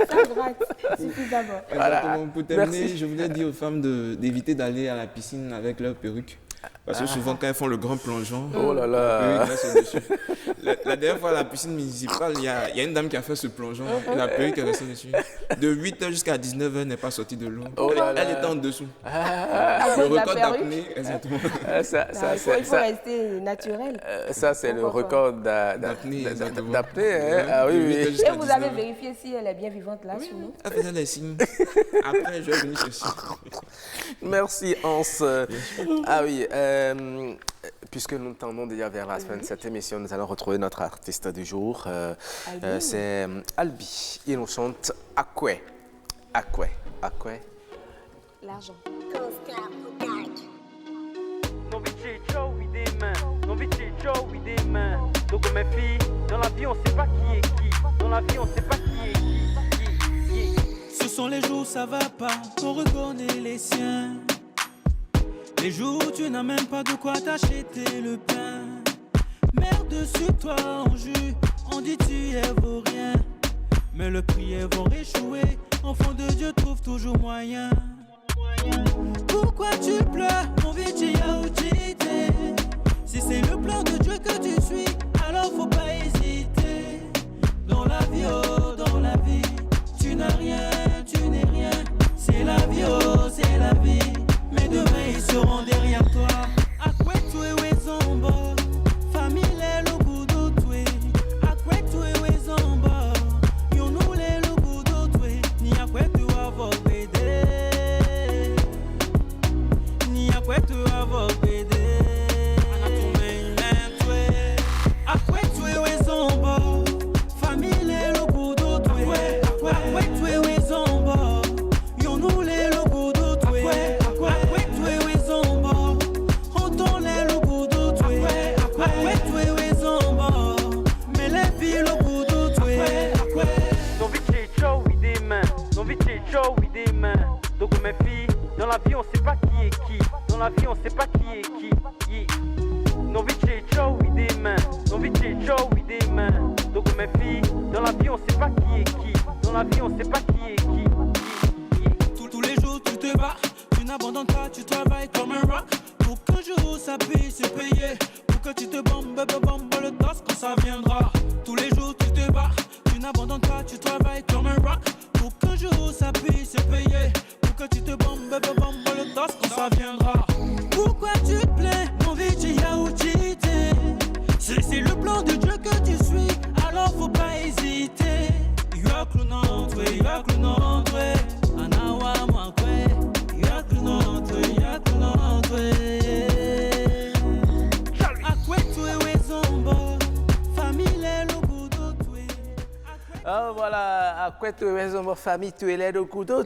Ça gratte, suffit d'abord.
Voilà. Pour terminer, je voulais dire aux femmes d'éviter d'aller à la piscine avec leur perruque. Parce que souvent, quand elles font le grand plongeon, la dernière fois à la piscine municipale, il y a une dame qui a fait ce plongeon et la perruque est restée dessus. De 8h jusqu'à 19h, elle n'est pas sortie de l'eau. Elle était en dessous. Le record d'apnée, exactement.
Il faut rester naturel.
Ça, c'est le record d'apnée.
Oui. Et vous avez vérifié si elle est bien vivante là sur nous?
Elle faisait les signes. Après, je vais venir chercher.
Merci, Hans. Ah oui. Puisque nous tendons déjà vers la fin de cette émission, nous allons retrouver notre artiste du jour. C'est Albi. Il nous chante Akwe.
L'argent.
Donc mes filles, dans la vie on sait pas qui est qui. Dans la vie on sait pas qui est qui.
Ce sont les jours ça va pas, on reconnaît les siens. Les jours où tu n'as même pas de quoi t'acheter le pain. Merde sur toi en jus, on dit tu es vaut rien. Mais le prière vont échouer, enfant de Dieu trouve toujours moyen. Pourquoi tu pleures, mon vitia ou t'es? Si c'est le plan de Dieu que tu suis, alors faut pas hésiter. Dans la vie, oh, dans la vie, tu n'as rien, tu n'es rien. C'est la vie, oh, c'est la vie. Mais demain ils seront derrière toi. Akwe tu es zomba, famille le boudou tu es. Akwe tu es zomba, yon nous le boudou tu es. Ni akwe tu avons pédé, ni akwe tu avons pédé. Akwe tu es zomba, famille le boudou tu es. Akwe tu es zomba, yon nous le boudou tu es.
Don't be cheap, show with them, man. Donc mes filles, dans la vie on sait pas qui est qui. Dans la vie on sait pas qui est qui. Yeah. Non vite ciao oui des mains. Non vite ciao oui des mains. Donc mes filles, dans la vie on sait pas qui est qui. Dans la vie on sait pas qui est qui. Yeah.
Tous les jours tu te bats, tu n'abandonnes pas, tu travailles comme un rat. Pour qu'un jour ça puisse se payer. Pour que tu te bombes le dos quand ça viendra. Tous les jours tu te bats, tu n'abandonnes pas, tu travailles comme un rat. Pour qu'un jour ça puisse se payer. Pour que tu te bombes le dos quand ça viendra. Pourquoi tu te plais, mon viti yaoutite? C'est le plan de Dieu que tu suis, alors faut pas hésiter. Yaklunantwe, anawa mwakwe. Yaklunantwe.
Oh voilà, à quoi tu es ma famille, tu es là de couteau,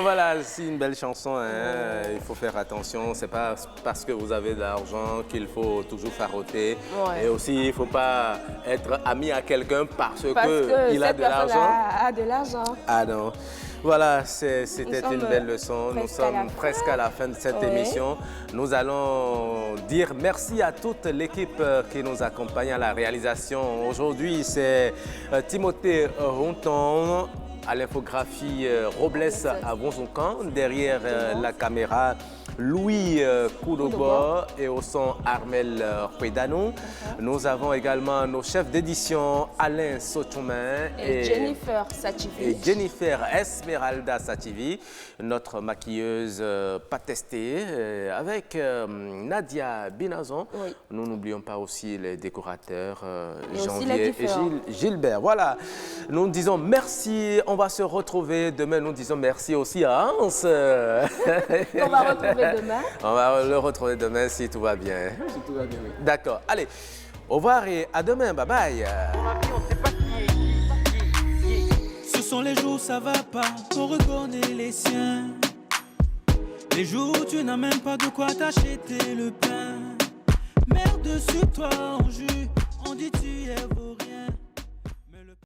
Voilà, c'est une belle chanson, hein. Il faut faire attention, c'est pas parce que vous avez de l'argent qu'il faut toujours faroter. Ouais. Et aussi, il ne faut pas être ami à quelqu'un parce que il a de l'argent.
A de l'argent.
Ah non. Voilà, c'était une belle leçon. Nous sommes presque à la fin de cette émission. Nous allons dire merci à toute l'équipe qui nous accompagne à la réalisation. Aujourd'hui, c'est Timothée Ronton, à l'infographie Robles Avonzoncan, derrière la caméra Louis Koudobo et au son Armel Huedano. Nous avons également nos chefs d'édition Alain Sochoumain
et Jennifer Sachivi.
Et Jennifer Esmeralda Sachivi, notre maquilleuse pas testée, avec Nadia Binazon. Oui. Nous n'oublions pas aussi les décorateurs Janvier et Gilbert. Voilà, nous disons merci. On va se retrouver demain. Nous disons merci aussi à Hans.
On va retrouver demain.
On va le retrouver demain si tout va bien.
Si tout va bien, oui.
D'accord. Allez, au revoir et à demain. Bye bye.
Ce sont les jours, ça va pas, on reconnaît les siens. Les jours où tu n'as même pas de quoi t'acheter le pain. Merde sur toi, on jus, on dit tu es vaurien.